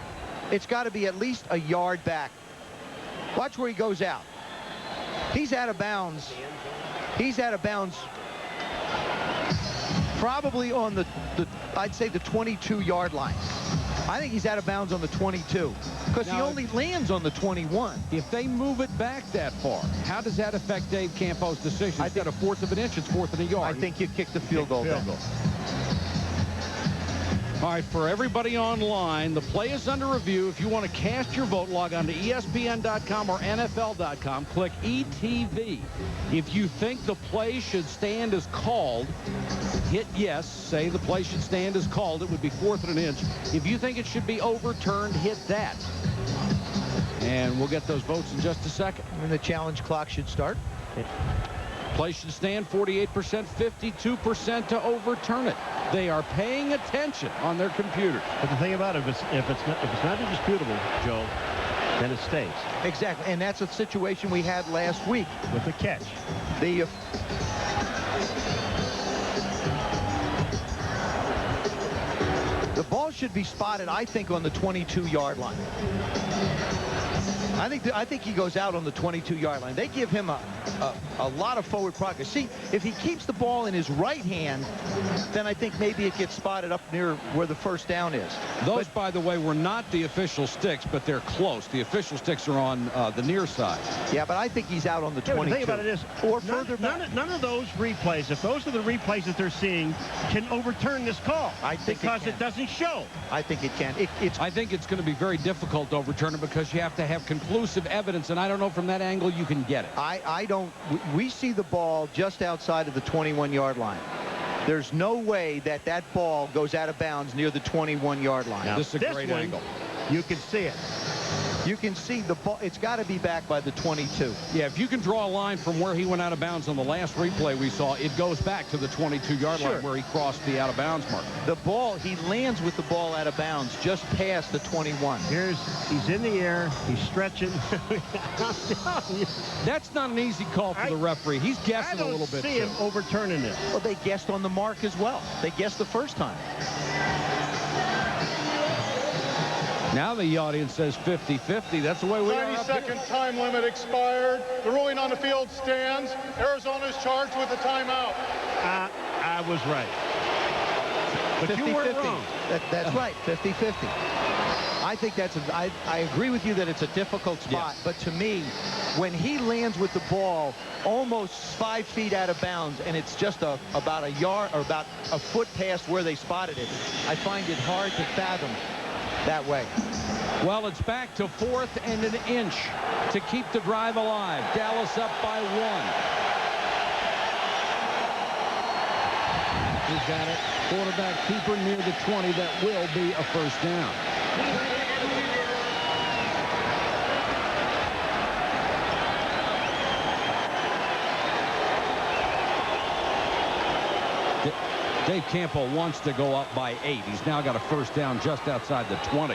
It's got to be at least a yard back. Watch where he goes out. He's out of bounds. He's out of bounds probably on the I'd say the 22-yard line. I think he's out of bounds on the 22 because he only lands on the 21. If they move it back that far, how does that affect Dave Campo's decision? Instead of 1/4 of an inch, it's 1/4 of a yard. I think you kick the field goal. All right, for everybody online, the play is under review. If you want to cast your vote, log on to ESPN.com or NFL.com. Click ETV. If you think the play should stand as called, hit yes. Say the play should stand as called. It would be 1/4 of an inch. If you think it should be overturned, hit that. And we'll get those votes in just a second. And the challenge clock should start. Play should stand 48%, 52% to overturn it. They are paying attention on their computers. But the thing about it, if it's not indisputable, Joe, then it stays. Exactly, and that's a situation we had last week with the catch. The ball should be spotted, I think, on the 22-yard line. I think he goes out on the 22-yard line. They give him a lot of forward progress. See, if he keeps the ball in his right hand, then I think maybe it gets spotted up near where the first down is. Those, by the way, were not the official sticks, but they're close. The official sticks are on the near side. Yeah, but I think he's out on the 22. The thing about it is, or further back. None of those replays, if those are the replays that they're seeing, can overturn this call. I think because it doesn't show. I think it can. I think it's going to be very difficult to overturn it because you have to have conclusive evidence, and I don't know from that angle you can get it. I don't. We see the ball just outside of the 21-yard line. There's no way that ball goes out of bounds near the 21-yard line. Now, this is a great angle. You can see it. You can see the ball. It's got to be back by the 22. Yeah, if you can draw a line from where he went out of bounds on the last replay we saw, it goes back to the 22-yard line where he crossed the out-of-bounds mark. The ball, he lands with the ball out of bounds just past the 21. He's in the air. He's stretching. That's not an easy call for the referee. He's guessing a little bit. I don't see him overturning this. Well, they guessed on the mark as well. They guessed the first time. Now the audience says 50-50. That's the way we are. 90-second time limit expired. The ruling on the field stands. Arizona is charged with a timeout. I was right. But 50, you weren't 50. wrong. That's right, 50-50. I think I agree with you that it's a difficult spot. Yes. But to me, when he lands with the ball almost 5 feet out of bounds and it's just about a yard or about a foot past where they spotted it, I find it hard to fathom that way. Well, it's back to 4th and an inch to keep the drive alive. Dallas up by 1. He's got it. Quarterback keeper near the 20. That will be a first down. Dave Campo wants to go up by 8. He's now got a first down just outside the 20.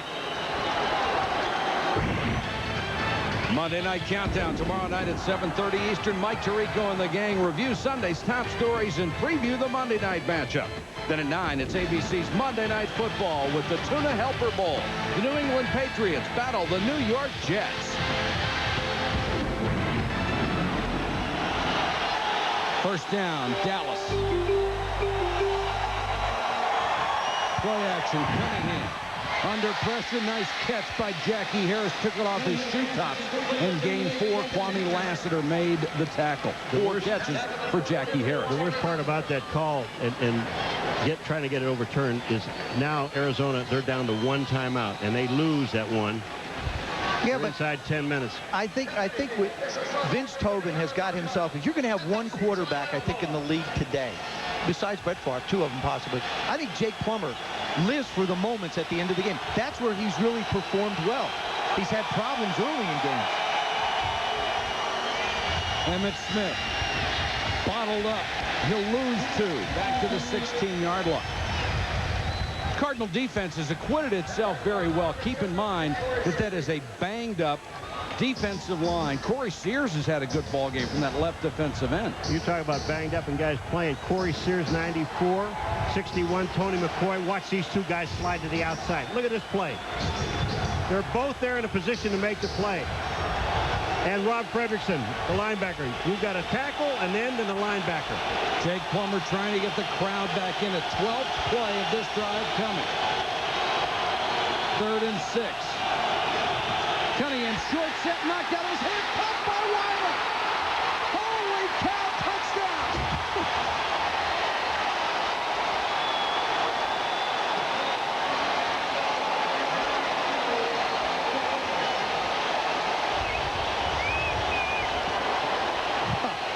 Monday Night Countdown tomorrow night at 7:30 Eastern. Mike Tirico and the gang review Sunday's top stories and preview the Monday night matchup. Then at 9, it's ABC's Monday Night Football with the Tuna Helper Bowl. The New England Patriots battle the New York Jets. First down, Dallas. Play action, Cunningham. Under pressure, nice catch by Jackie Harris. Took it off his shoe tops and gained 4. Kwame Lassiter made the tackle. 4 catches for Jackie Harris. The worst part about that call and trying to get it overturned is now Arizona, they're down to 1 timeout, and they lose that one. Yeah, but inside 10 minutes. I think Vince Tobin has got himself. If you're going to have one quarterback, I think, in the league today, besides Brett Favre, 2 of them possibly, I think Jake Plummer lives for the moments at the end of the game. That's where he's really performed well. He's had problems early in games. Emmitt Smith bottled up. He'll lose 2. Back to the 16-yard line. Cardinal defense has acquitted itself very well. Keep in mind that that is a banged-up defensive line. Corey Sears has had a good ball game from that left defensive end. You talk about banged up and guys playing. Corey Sears, 94, 61, Tony McCoy. Watch these two guys slide to the outside. Look at this play. They're both there in a position to make the play. And Rob Fredrickson, the linebacker. You've got a tackle, an end, and a linebacker. Jake Plummer trying to get the crowd back in. A 12th play of this drive coming. 3rd and 6. Cunningham, short set, knocked out his head, caught by Wiley. Holy cow, touchdown!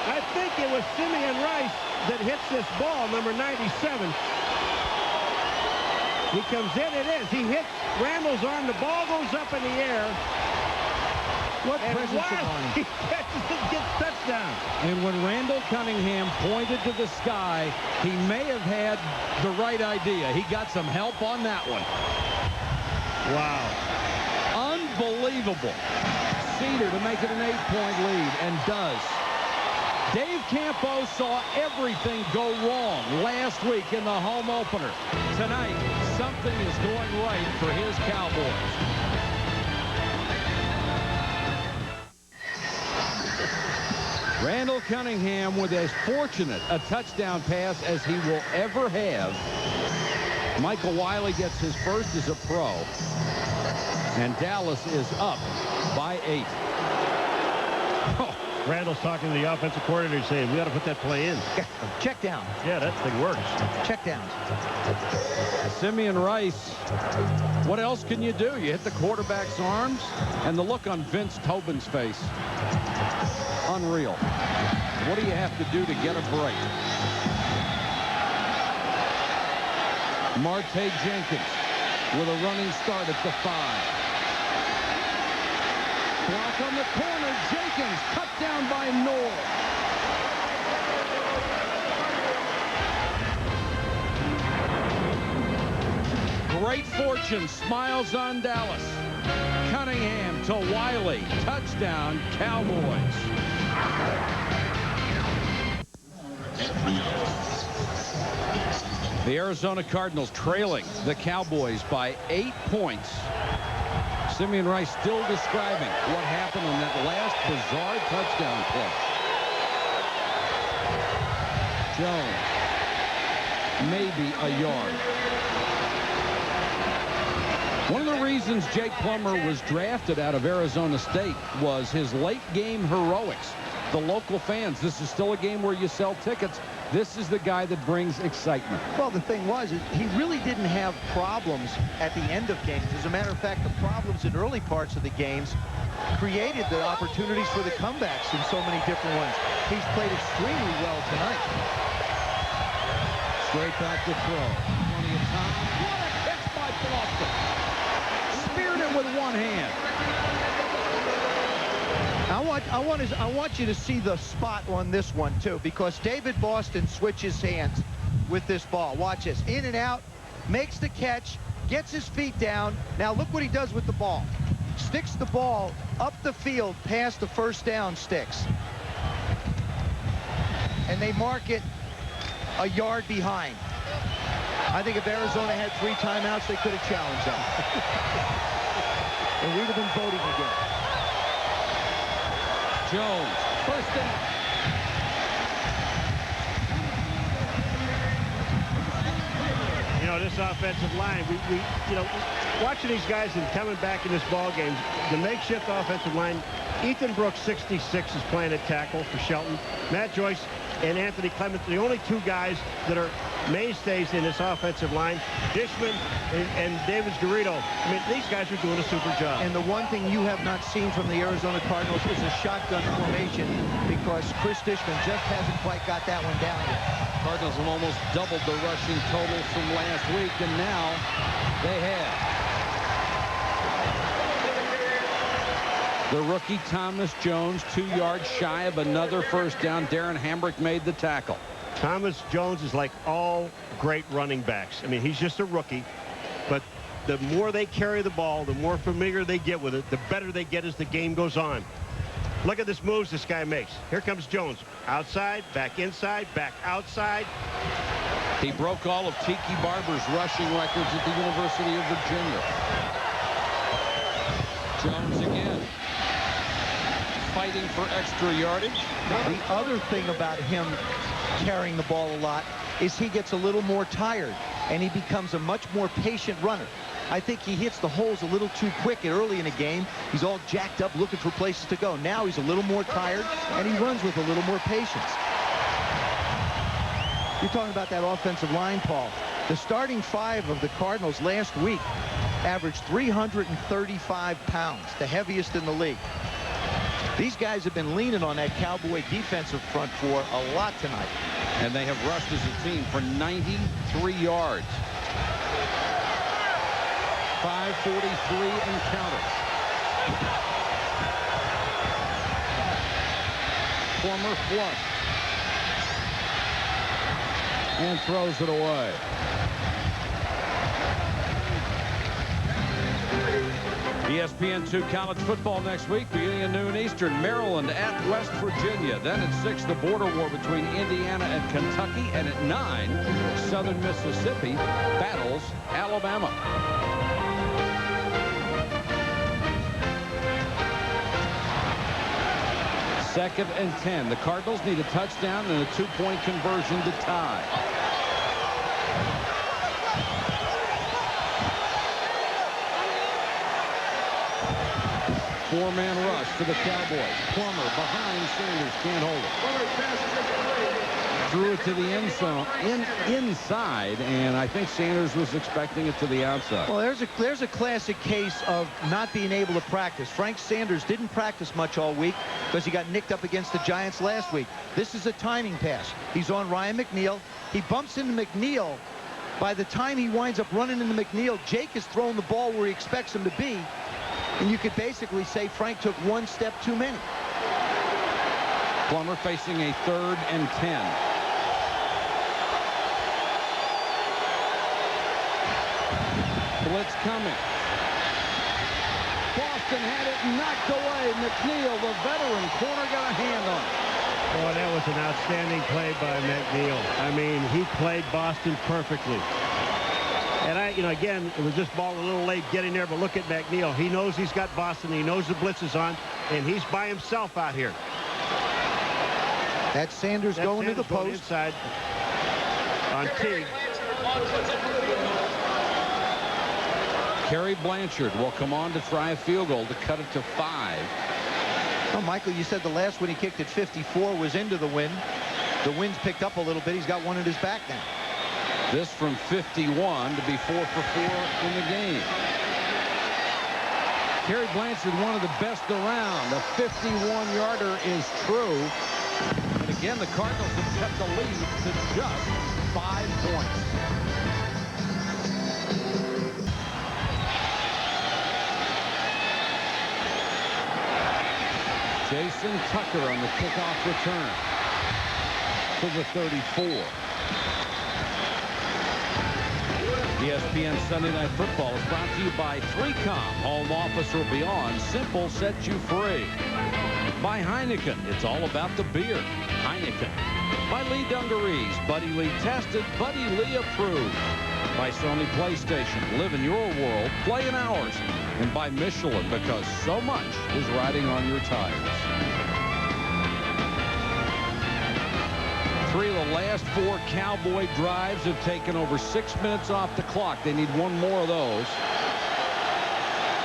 I think it was Simeon Rice that hits this ball, number 97. He comes in, it is. He hits Randall's arm, the ball goes up in the air. What presence of mind. He catches it, gets touchdown. And when Randall Cunningham pointed to the sky, he may have had the right idea. He got some help on that one. Wow. Unbelievable. Cedar to make it an 8-point lead, and does. Dave Campo saw everything go wrong last week in the home opener. Tonight, something is going right for his Cowboys. Randall Cunningham with as fortunate a touchdown pass as he will ever have. Michael Wiley gets his first as a pro. And Dallas is up by 8. Oh, Randall's talking to the offensive coordinator saying, we got to put that play in. Check down. Yeah, that thing works. Check down. Simeon Rice, what else can you do? You hit the quarterback's arms, and the look on Vince Tobin's face. Unreal. What do you have to do to get a break? Marte Jenkins with a running start at the 5. Block on the corner. Jenkins cut down by Noel. Great fortune smiles on Dallas. Cunningham to Wiley. Touchdown, Cowboys. The Arizona Cardinals trailing the Cowboys by 8 points. Simeon Rice still describing what happened on that last bizarre touchdown play. Jones, maybe a yard. One of the reasons Jake Plummer was drafted out of Arizona State was his late game heroics. The local fans, this is still a game where you sell tickets. This is the guy that brings excitement. Well, the thing was, he really didn't have problems at the end of games. As a matter of fact, the problems in early parts of the games created the opportunities for the comebacks in so many different ones. He's played extremely well tonight. Straight back to throw. Plenty of time. What a catch by Boston. Speared it with one hand. I want you to see the spot on this one, too, because David Boston switches hands with this ball. Watch this. In and out, makes the catch, gets his feet down. Now look what he does with the ball. Sticks the ball up the field past the first down sticks. And they mark it a yard behind. I think if Arizona had 3 timeouts, they could have challenged them. And we'd have been voting again. Jones, first down. You know, this offensive line, you know, watching these guys and coming back in this ball game, the makeshift offensive line, Ethan Brooks, 66, is playing at tackle for Shelton. Matt Joyce and Anthony Clements, the only 2 guys that are mainstays in this offensive line. Dishman and Davis Garrido. I mean, these guys are doing a super job. And the one thing you have not seen from the Arizona Cardinals is a shotgun formation, because Chris Dishman just hasn't quite got that one down yet. Cardinals have almost doubled the rushing total from last week, and now they have. The rookie Thomas Jones, 2 yards shy of another first down. Darren Hambrick made the tackle. Thomas Jones is like all great running backs. I mean, he's just a rookie, but the more they carry the ball, the more familiar they get with it, the better they get as the game goes on. Look at this moves this guy makes. Here comes Jones. Outside, back inside, back outside. He broke all of Tiki Barber's rushing records at the University of Virginia. Jones again, fighting for extra yardage. The other thing about him carrying the ball a lot is he gets a little more tired, and he becomes a much more patient runner. I think he hits the holes a little too quick early in the game. He's all jacked up looking for places to go. Now he's a little more tired, and he runs with a little more patience. You're talking about that offensive line, Paul. The starting 5 of the Cardinals last week averaged 335 pounds, the heaviest in the league. These guys have been leaning on that Cowboy defensive front for a lot tonight. And they have rushed as a team for 93 yards. 5:43 and counting. Plummer flush. And throws it away. ESPN2 college football next week, beginning at noon Eastern. Maryland at West Virginia. Then at 6, the border war between Indiana and Kentucky. And at 9, Southern Mississippi battles Alabama. Second and 10. The Cardinals need a touchdown and a 2-point conversion to tie. Four-man rush for the Cowboys. Plummer behind Sanders, can't hold it. Threw it to the end zone, inside, and I think Sanders was expecting it to the outside. Well, there's a classic case of not being able to practice. Frank Sanders didn't practice much all week because he got nicked up against the Giants last week. This is a timing pass. He's on Ryan McNeil. He bumps into McNeil. By the time he winds up running into McNeil, Jake is throwing the ball where he expects him to be. And you could basically say Frank took one step too many. Plummer facing a 3rd and 10. Blitz coming. Boston had it knocked away. McNeil, the veteran corner, got a hand on it. Oh, that was an outstanding play by McNeil. I mean, he played Boston perfectly. And again, it was just ball a little late getting there, but look at McNeil. He knows he's got Boston. He knows the blitz is on, and he's by himself out here. That's Sanders going to the post. Inside on Teague. Kerry Blanchard will come on to try a field goal to cut it to 5. Oh, Michael, you said the last one he kicked at 54 was into the wind. The wind's picked up a little bit. He's got one in his back now. This from 51 to be 4 for 4 in the game. Kerry Blanchard, one of the best around. The 51-yarder is true. And again, the Cardinals have kept the lead to just 5 points. Jason Tucker on the kickoff return to the 34. ESPN Sunday Night Football is brought to you by 3Com, home office or beyond. Simple sets you free. By Heineken, it's all about the beer. Heineken. By Lee Dungarees, Buddy Lee tested, Buddy Lee approved. By Sony PlayStation, live in your world, play in ours. And by Michelin, because so much is riding on your tires. 3 of the last 4 Cowboy drives have taken over 6 minutes off the clock. They need one more of those.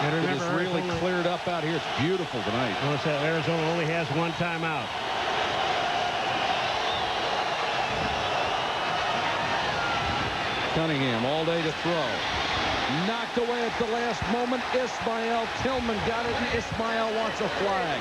And remember, it is really cleared up out here. It's beautiful tonight. Notice that Arizona only has 1 timeout. Cunningham all day to throw. Knocked away at the last moment. Ismael Tillman got it, and Ismael wants a flag.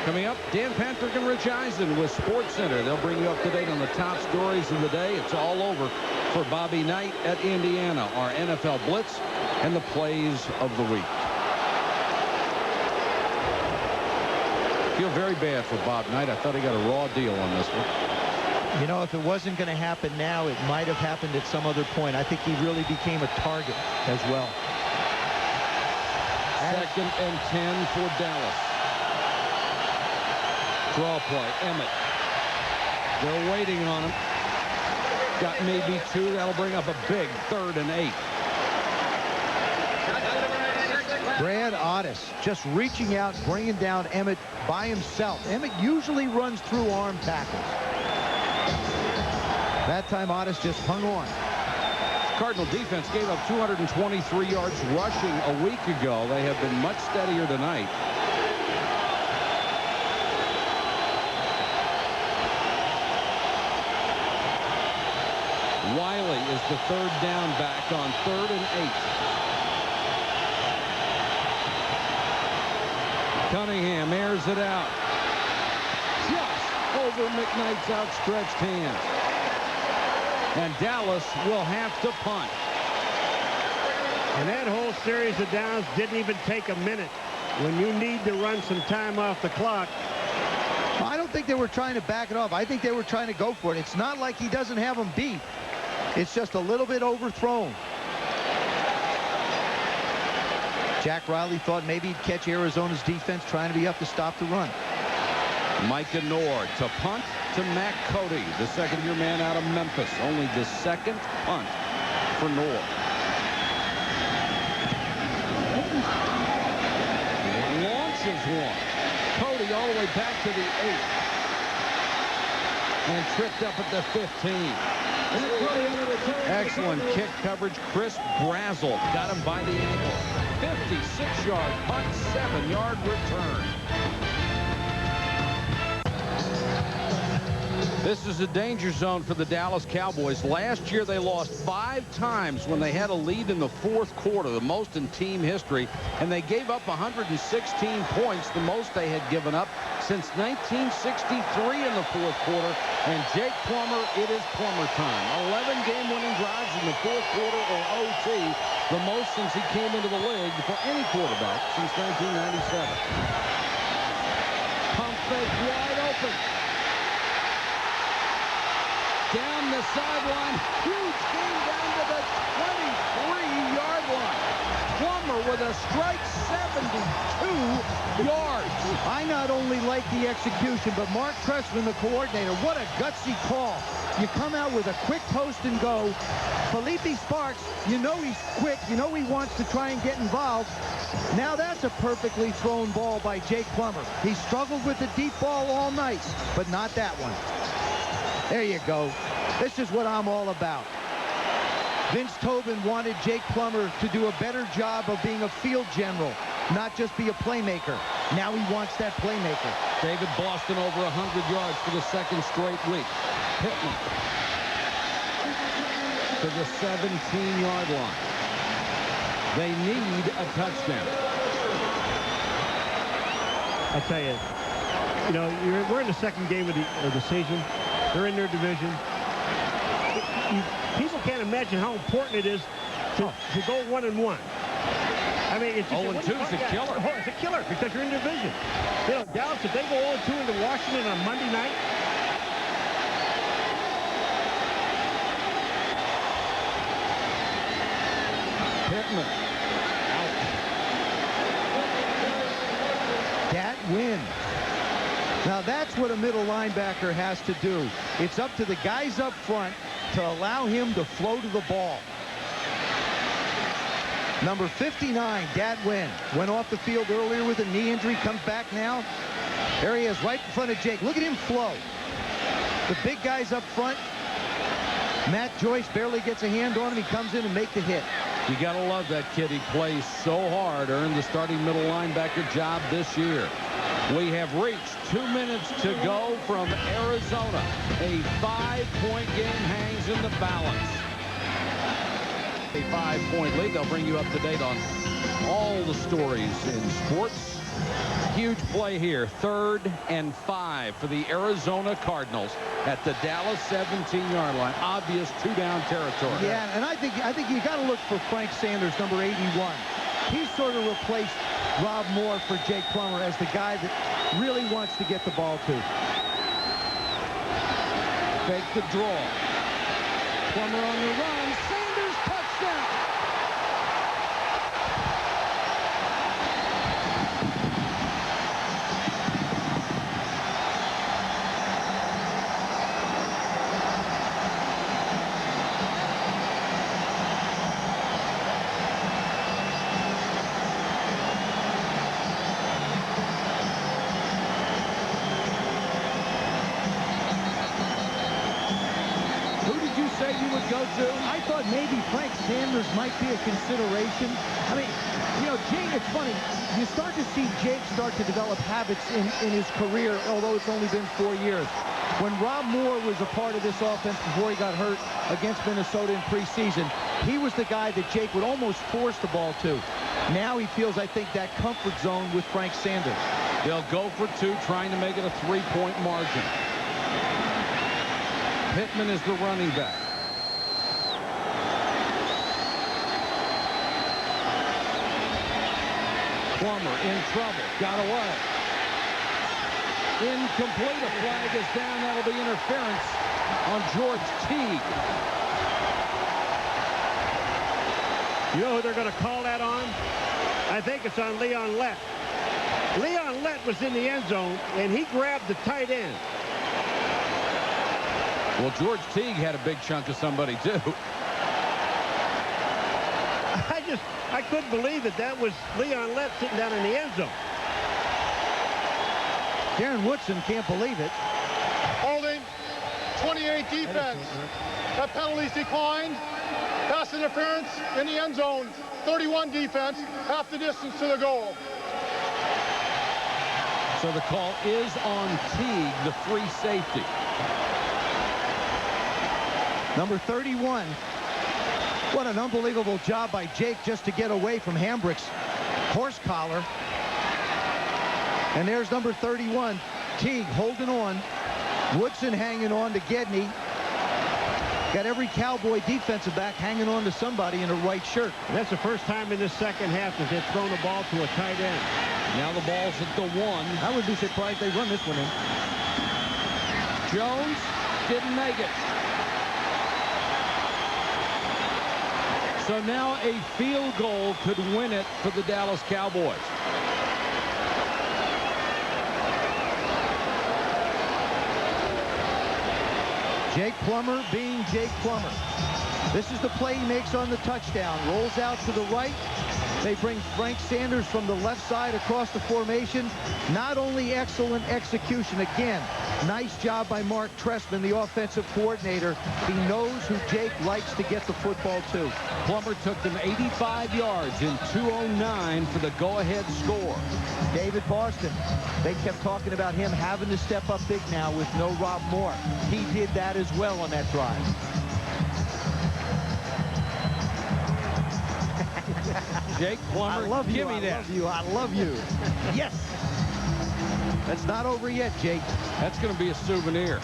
Coming up, Dan Patrick and Rich Eisen with SportsCenter. They'll bring you up to date on the top stories of the day. It's all over for Bobby Knight at Indiana, our NFL Blitz, and the plays of the week. Feel very bad for Bob Knight. I thought he got a raw deal on this one. You know, if it wasn't going to happen now, it might have happened at some other point. I think he really became a target as well. Second and 10 for Dallas. Draw play. Emmett. They're waiting on him. Got maybe 2. That'll bring up a big 3rd and 8. Brad Otis just reaching out, bringing down Emmett by himself. Emmett usually runs through arm tackles. That time Otis just hung on. Cardinal defense gave up 223 yards rushing a week ago. They have been much steadier tonight. Wiley is the 3rd down back on 3rd and 8. Cunningham airs it out. Just over McKnight's outstretched hand. And Dallas will have to punt. And that whole series of downs didn't even take a minute. When you need to run some time off the clock. I don't think they were trying to back it off. I think they were trying to go for it. It's not like he doesn't have them beat. It's just a little bit overthrown. Jack Riley thought maybe he'd catch Arizona's defense trying to be up to stop the run. Micah Nord to punt to Matt Cody, the second-year man out of Memphis. Only the 2nd punt for Nord. Launches one. Cody all the way back to the 8. And tripped up at the 15. Excellent kick coverage. Chris Brazel got him by the ankle. 56-yard punt, 7-yard return. This is a danger zone for the Dallas Cowboys. Last year they lost 5 times when they had a lead in the 4th quarter, the most in team history, and they gave up 116 points, the most they had given up since 1963 in the 4th quarter. And Jake Plummer, it is Plummer time. 11 game-winning drives in the 4th quarter or OT, the most since he came into the league for any quarterback since 1997. Pump fake wide open. Down the sideline, huge gain down to the 23-yard line. Plummer with a strike, 72 yards. I not only like the execution, but Mark Trestman, the coordinator, what a gutsy call. You come out with a quick post and go. Felipe Sparks, you know he's quick. You know he wants to try and get involved. Now that's a perfectly thrown ball by Jake Plummer. He struggled with the deep ball all night, but not that one. There you go. This is what I'm all about. Vince Tobin wanted Jake Plummer to do a better job of being a field general, not just be a playmaker. Now he wants that playmaker. David Boston over 100 yards for the 2nd straight week. Pittman to the 17-yard line. They need a touchdown. I tell you, we're in the 2nd game of the season. They're in their division. People can't imagine how important it is to go 1-1. I mean, it's 0-2 is a killer. Oh, it's a killer because you're in division. Dallas, if they go 0-2 into Washington on Monday night, Pittman out. That win. Now that's what a middle linebacker has to do. It's up to the guys up front to allow him to flow to the ball. Number 59, Gatwin, went off the field earlier with a knee injury, comes back now. There he is right in front of Jake. Look at him flow. The big guys up front. Matt Joyce barely gets a hand on him. He comes in and makes the hit. You got to love that kid. He plays so hard, earned the starting middle linebacker job this year. We have reached 2 minutes to go from Arizona. A 5-point game hangs in the balance. A 5-point lead. They'll bring you up to date on all the stories in sports. Huge play here. 3rd and 5 for the Arizona Cardinals at the Dallas 17-yard line. Obvious 2-down territory. Yeah, and I think you got to look for Frank Sanders, number 81. He sort of replaced Rob Moore for Jake Plummer as the guy that really wants to get the ball to. Fake the draw. Plummer on the run. Sanders, touchdown. I thought maybe Frank Sanders might be a consideration. I mean, you know, Jake, it's funny. You start to see Jake start to develop habits in his career, although it's only been 4 years. When Rob Moore was a part of this offense before he got hurt against Minnesota in preseason, he was the guy that Jake would almost force the ball to. Now he feels, I think, that comfort zone with Frank Sanders. They'll go for 2, trying to make it a 3-point margin. Pittman is the running back. Plummer in trouble. Got away. Incomplete. A flag is down. That'll be interference on George Teague. You know who they're going to call that on? I think it's on Leon Lett. Leon Lett was in the end zone, and he grabbed the tight end. Well, George Teague had a big chunk of somebody, too. I couldn't believe that was Leon Lett sitting down in the end zone. Darren Woodson can't believe it. Holding, 28 defense. That penalty's declined. Pass interference in the end zone. 31 defense, half the distance to the goal. So the call is on Teague, the free safety. Number 31. What an unbelievable job by Jake just to get away from Hambrick's horse collar. And there's number 31, Teague, holding on. Woodson hanging on to Gedney. Got every Cowboy defensive back hanging on to somebody in a white shirt. And that's the first time in this second half that they've thrown the ball to a tight end. Now the ball's at the 1. I would be surprised they run this one in. Jones didn't make it. So now a field goal could win it for the Dallas Cowboys. Jake Plummer being Jake Plummer. This is the play he makes on the touchdown. Rolls out to the right. They bring Frank Sanders from the left side across the formation. Not only excellent execution, again, nice job by Mark Trestman, the offensive coordinator. He knows who Jake likes to get the football to. Plummer took them 85 yards in 2:09 for the go-ahead score. David Boston, they kept talking about him having to step up big now with no Rob Moore. He did that as well on that drive. Jake Plummer, I love you, give me that. I love you, I love you. Yes. That's not over yet, Jake. That's going to be a souvenir.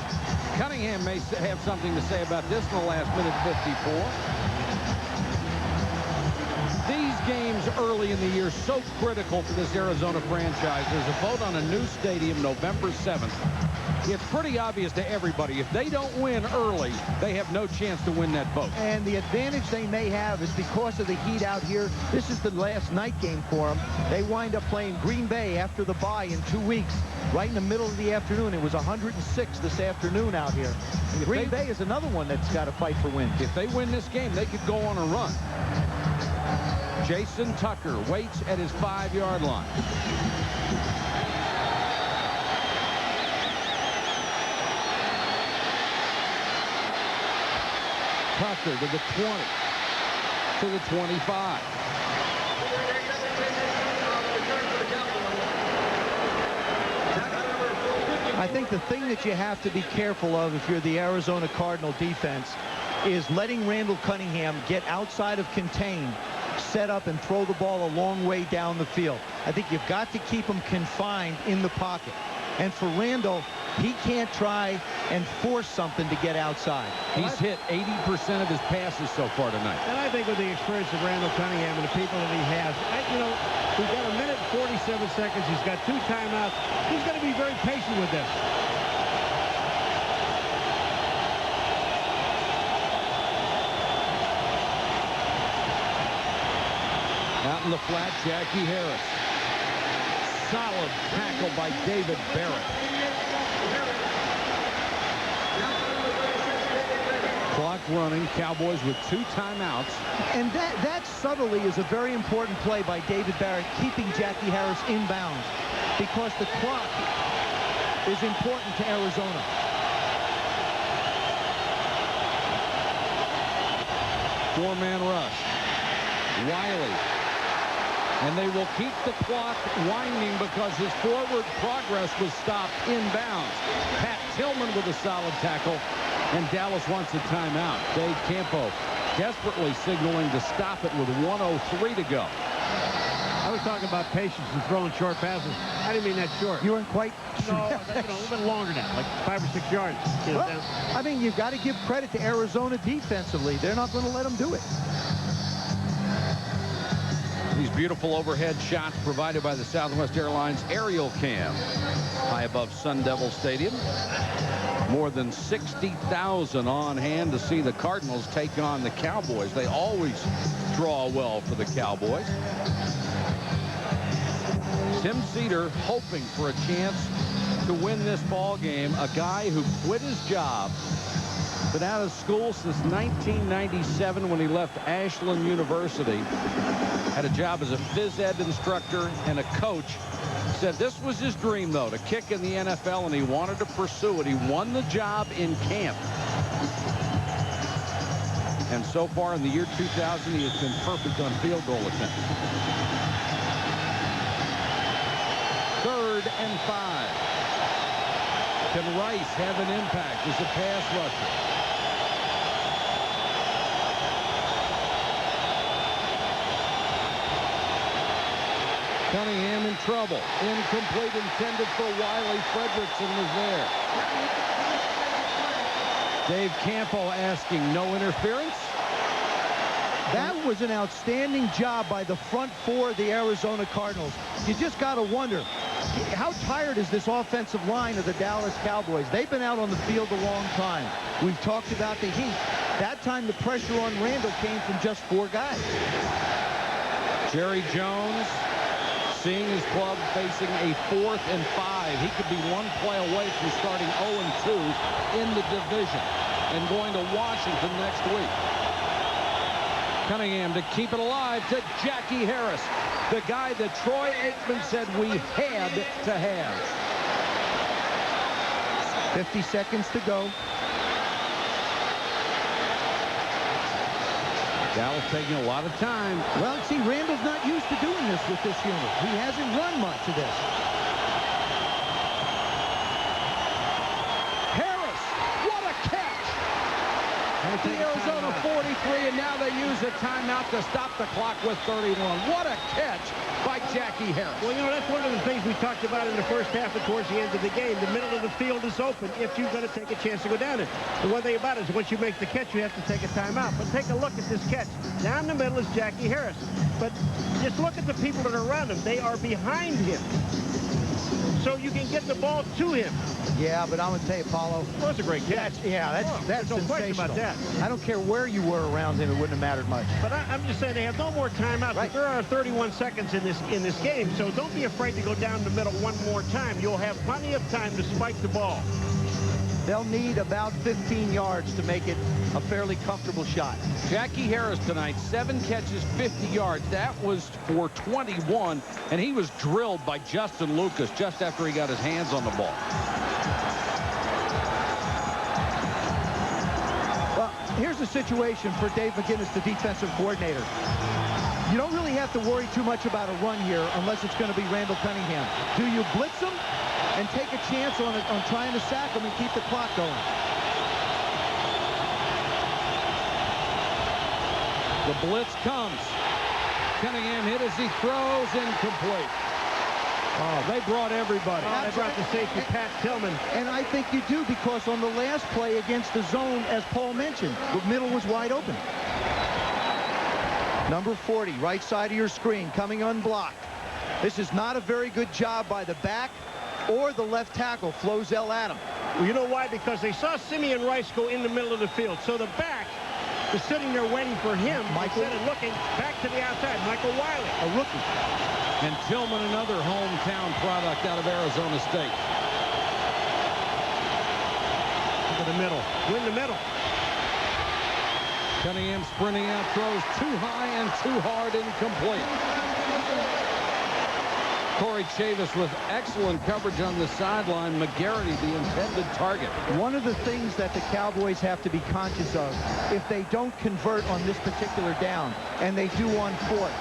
Cunningham may have something to say about this in the last minute 54. These games early in the year so critical for this Arizona franchise. There's a vote on a new stadium November 7th. It's pretty obvious to everybody. If they don't win early, they have no chance to win that vote. And the advantage they may have is because of the heat out here. This is the last night game for them. They wind up playing Green Bay after the bye in 2 weeks, right in the middle of the afternoon. It was 106 this afternoon out here. Green Bay is another one that's got to fight for wins. If they win this game, they could go on a run. Jason Tucker waits at his 5-yard line. Tucker to the 20, to the 25. I think the thing that you have to be careful of if you're the Arizona Cardinal defense is letting Randall Cunningham get outside of contain, set up and throw the ball a long way down the field. I think you've got to keep him confined in the pocket. And for Randall, He can't try and force something to get outside. He's hit 80% of his passes so far tonight. And I think with the experience of Randall Cunningham and the people that he has, we've got a minute and 47 seconds. He's got 2 timeouts. He's going to be very patient with this. Out in the flat, Jackie Harris. Solid tackle by David Barrett. Clock running. Cowboys with 2 timeouts. And that subtly is a very important play by David Barrett, keeping Jackie Harris inbounds, because the clock is important to Arizona. Four-man rush. Wiley. And they will keep the clock winding because his forward progress was stopped inbounds. Pat Tillman with a solid tackle, and Dallas wants a timeout. Dave Campo desperately signaling to stop it with 1:03 to go. I was talking about patience and throwing short passes. I didn't mean that short. You weren't quite... No, a little bit longer now, like 5 or 6 yards. Well, I mean, you've got to give credit to Arizona defensively. They're not going to let them do it. These beautiful overhead shots provided by the Southwest Airlines aerial cam high above Sun Devil Stadium. More than 60,000 on hand to see the Cardinals take on the Cowboys. They always draw well for the Cowboys. Tim Cedar hoping for a chance to win this ball game. A guy who quit his job, been out of school since 1997 when he left Ashland University. Had a job as a phys ed instructor and a coach. Said this was his dream, though, to kick in the NFL, and he wanted to pursue it. He won the job in camp. And so far in the year 2000, he has been perfect on field goal attempts. 3rd and 5. Can Rice have an impact as a pass rusher? Cunningham in trouble. Incomplete, intended for Wiley. Fredrickson was there. Dave Campo asking no interference. That was an outstanding job by the front 4 of the Arizona Cardinals. You just got to wonder, how tired is this offensive line of the Dallas Cowboys? They've been out on the field a long time. We've talked about the heat. That time the pressure on Randall came from just 4 guys. Jerry Jones seeing his club facing a 4th and 5. He could be 1 play away from starting 0-2 in the division and going to Washington next week. Cunningham to keep it alive to Jackie Harris, the guy that Troy Aikman said we had to have. 50 seconds to go. Dallas taking a lot of time. Well, see, Randall's not used to doing this with this unit. He hasn't run much of this. Harris, what a catch! The Arizona 43, and now they use a timeout to stop the clock with 31. What a catch by Jackie Harris. Well, that's one of the things we talked about in the first half and towards the end of the game. The middle of the field is open if you're going to take a chance to go down it. The one thing about it is once you make the catch, you have to take a timeout. But take a look at this catch. Down the middle is Jackie Harris. But just look at the people that are around him. They are behind him. So you can get the ball to him. Yeah, but I'm going to tell you, Paulo. Well, that's a great catch. That's no question about that. I don't care where you were around him. It wouldn't have mattered much. But I'm just saying they have no more timeouts. Right. There are 31 seconds in this game, so don't be afraid to go down the middle one more time. You'll have plenty of time to spike the ball. They'll need about 15 yards to make it a fairly comfortable shot. Jackie Harris tonight, 7 catches, 50 yards. That was for 21, and he was drilled by Justin Lucas just after he got his hands on the ball. Well, here's the situation for Dave McGinnis, the defensive coordinator. You don't really have to worry too much about a run here unless it's going to be Randall Cunningham. Do you blitz him and take a chance on trying to sack him and keep the clock going? The blitz comes. Cunningham hit as he throws, incomplete. Oh, they brought everybody. They brought the safety, Pat Tillman. And I think you do, because on the last play against the zone, as Paul mentioned, the middle was wide open. Number 40, right side of your screen, coming unblocked. This is not a very good job by the back or the left tackle, Flozell Adam. Well, you know why? Because they saw Simeon Rice go in the middle of the field. So the back is sitting there waiting for him, instead of looking back to the outside. Michael Wiley, a rookie. And Tillman, another hometown product out of Arizona State. To the middle. Win the middle. Cunningham sprinting out, throws too high and too hard, incomplete. Corey Chavis with excellent coverage on the sideline. McGarity, the intended target. One of the things that the Cowboys have to be conscious of, if they don't convert on this particular down, and they do on fourth,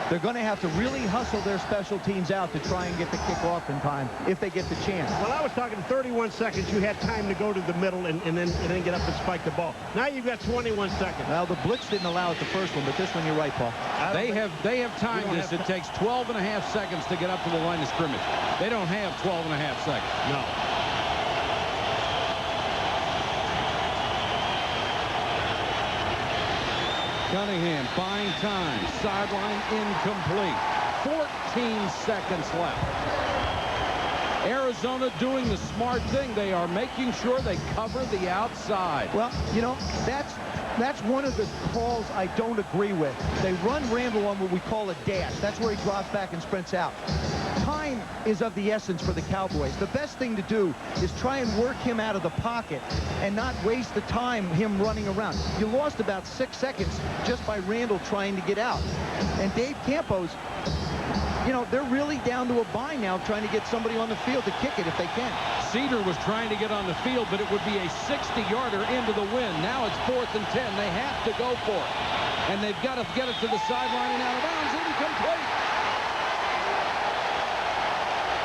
they're going to have to really hustle their special teams out to try and get the kick off in time if they get the chance. Well, I was talking 31 seconds. You had time to go to the middle and then get up and spike the ball. Now you've got 21 seconds. Well, the blitz didn't allow it the first one, but this one, you're right, Paul. They have timed this. It takes 12 and a half seconds to get up to the line of scrimmage. They don't have 12 and a half seconds. No. Cunningham buying time. Sideline incomplete. 14 seconds left. Arizona doing the smart thing. They are making sure they cover the outside. Well, you know, that's one of the calls I don't agree with. They run Randall on what we call a dash. That's where he drops back and sprints out. Time is of the essence for the Cowboys. The best thing to do is try and work him out of the pocket and not waste the time him running around. You lost about 6 seconds just by Randall trying to get out. And Dave Campos, you know, they're really down to a bind now trying to get somebody on the field to kick it if they can. Cedar was trying to get on the field, but it would be a 60-yarder into the wind. Now it's 4th and 10. They have to go for it. And they've got to get it to the sideline and out of bounds. Incomplete.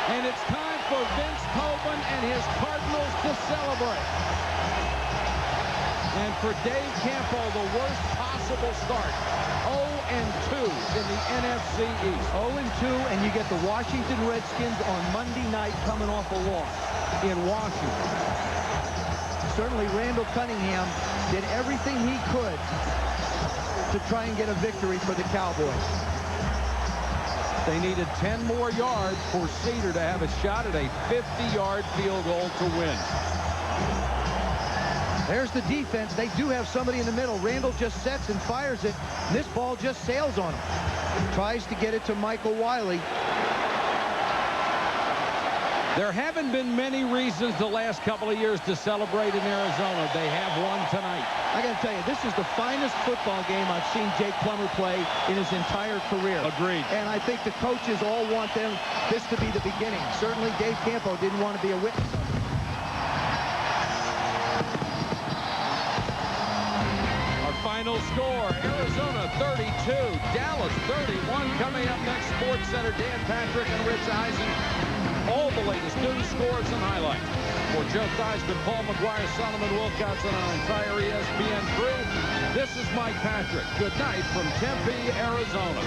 And it's time for Vince Tobin and his Cardinals to celebrate. And for Dave Campo, the worst possible start. 0-2 in the NFC East. 0-2, and you get the Washington Redskins on Monday night coming off a loss in Washington. Certainly Randall Cunningham did everything he could to try and get a victory for the Cowboys. They needed 10 more yards for Cedar to have a shot at a 50-yard field goal to win. There's the defense. They do have somebody in the middle. Randall just sets and fires it. This ball just sails on him. Tries to get it to Michael Wiley. There haven't been many reasons the last couple of years to celebrate in Arizona. They have one tonight. I got to tell you, this is the finest football game I've seen Jake Plummer play in his entire career. Agreed. And I think the coaches all want this to be the beginning. Certainly Dave Campo didn't want to be a witness. Final score, Arizona 32, Dallas 31. Coming up next, Sports Center, Dan Patrick and Rich Eisen. All the latest news, scores, and highlights. For Joe Theismann, Paul Maguire, Solomon Wilcox, and our entire ESPN crew, this is Mike Patrick. Good night from Tempe, Arizona.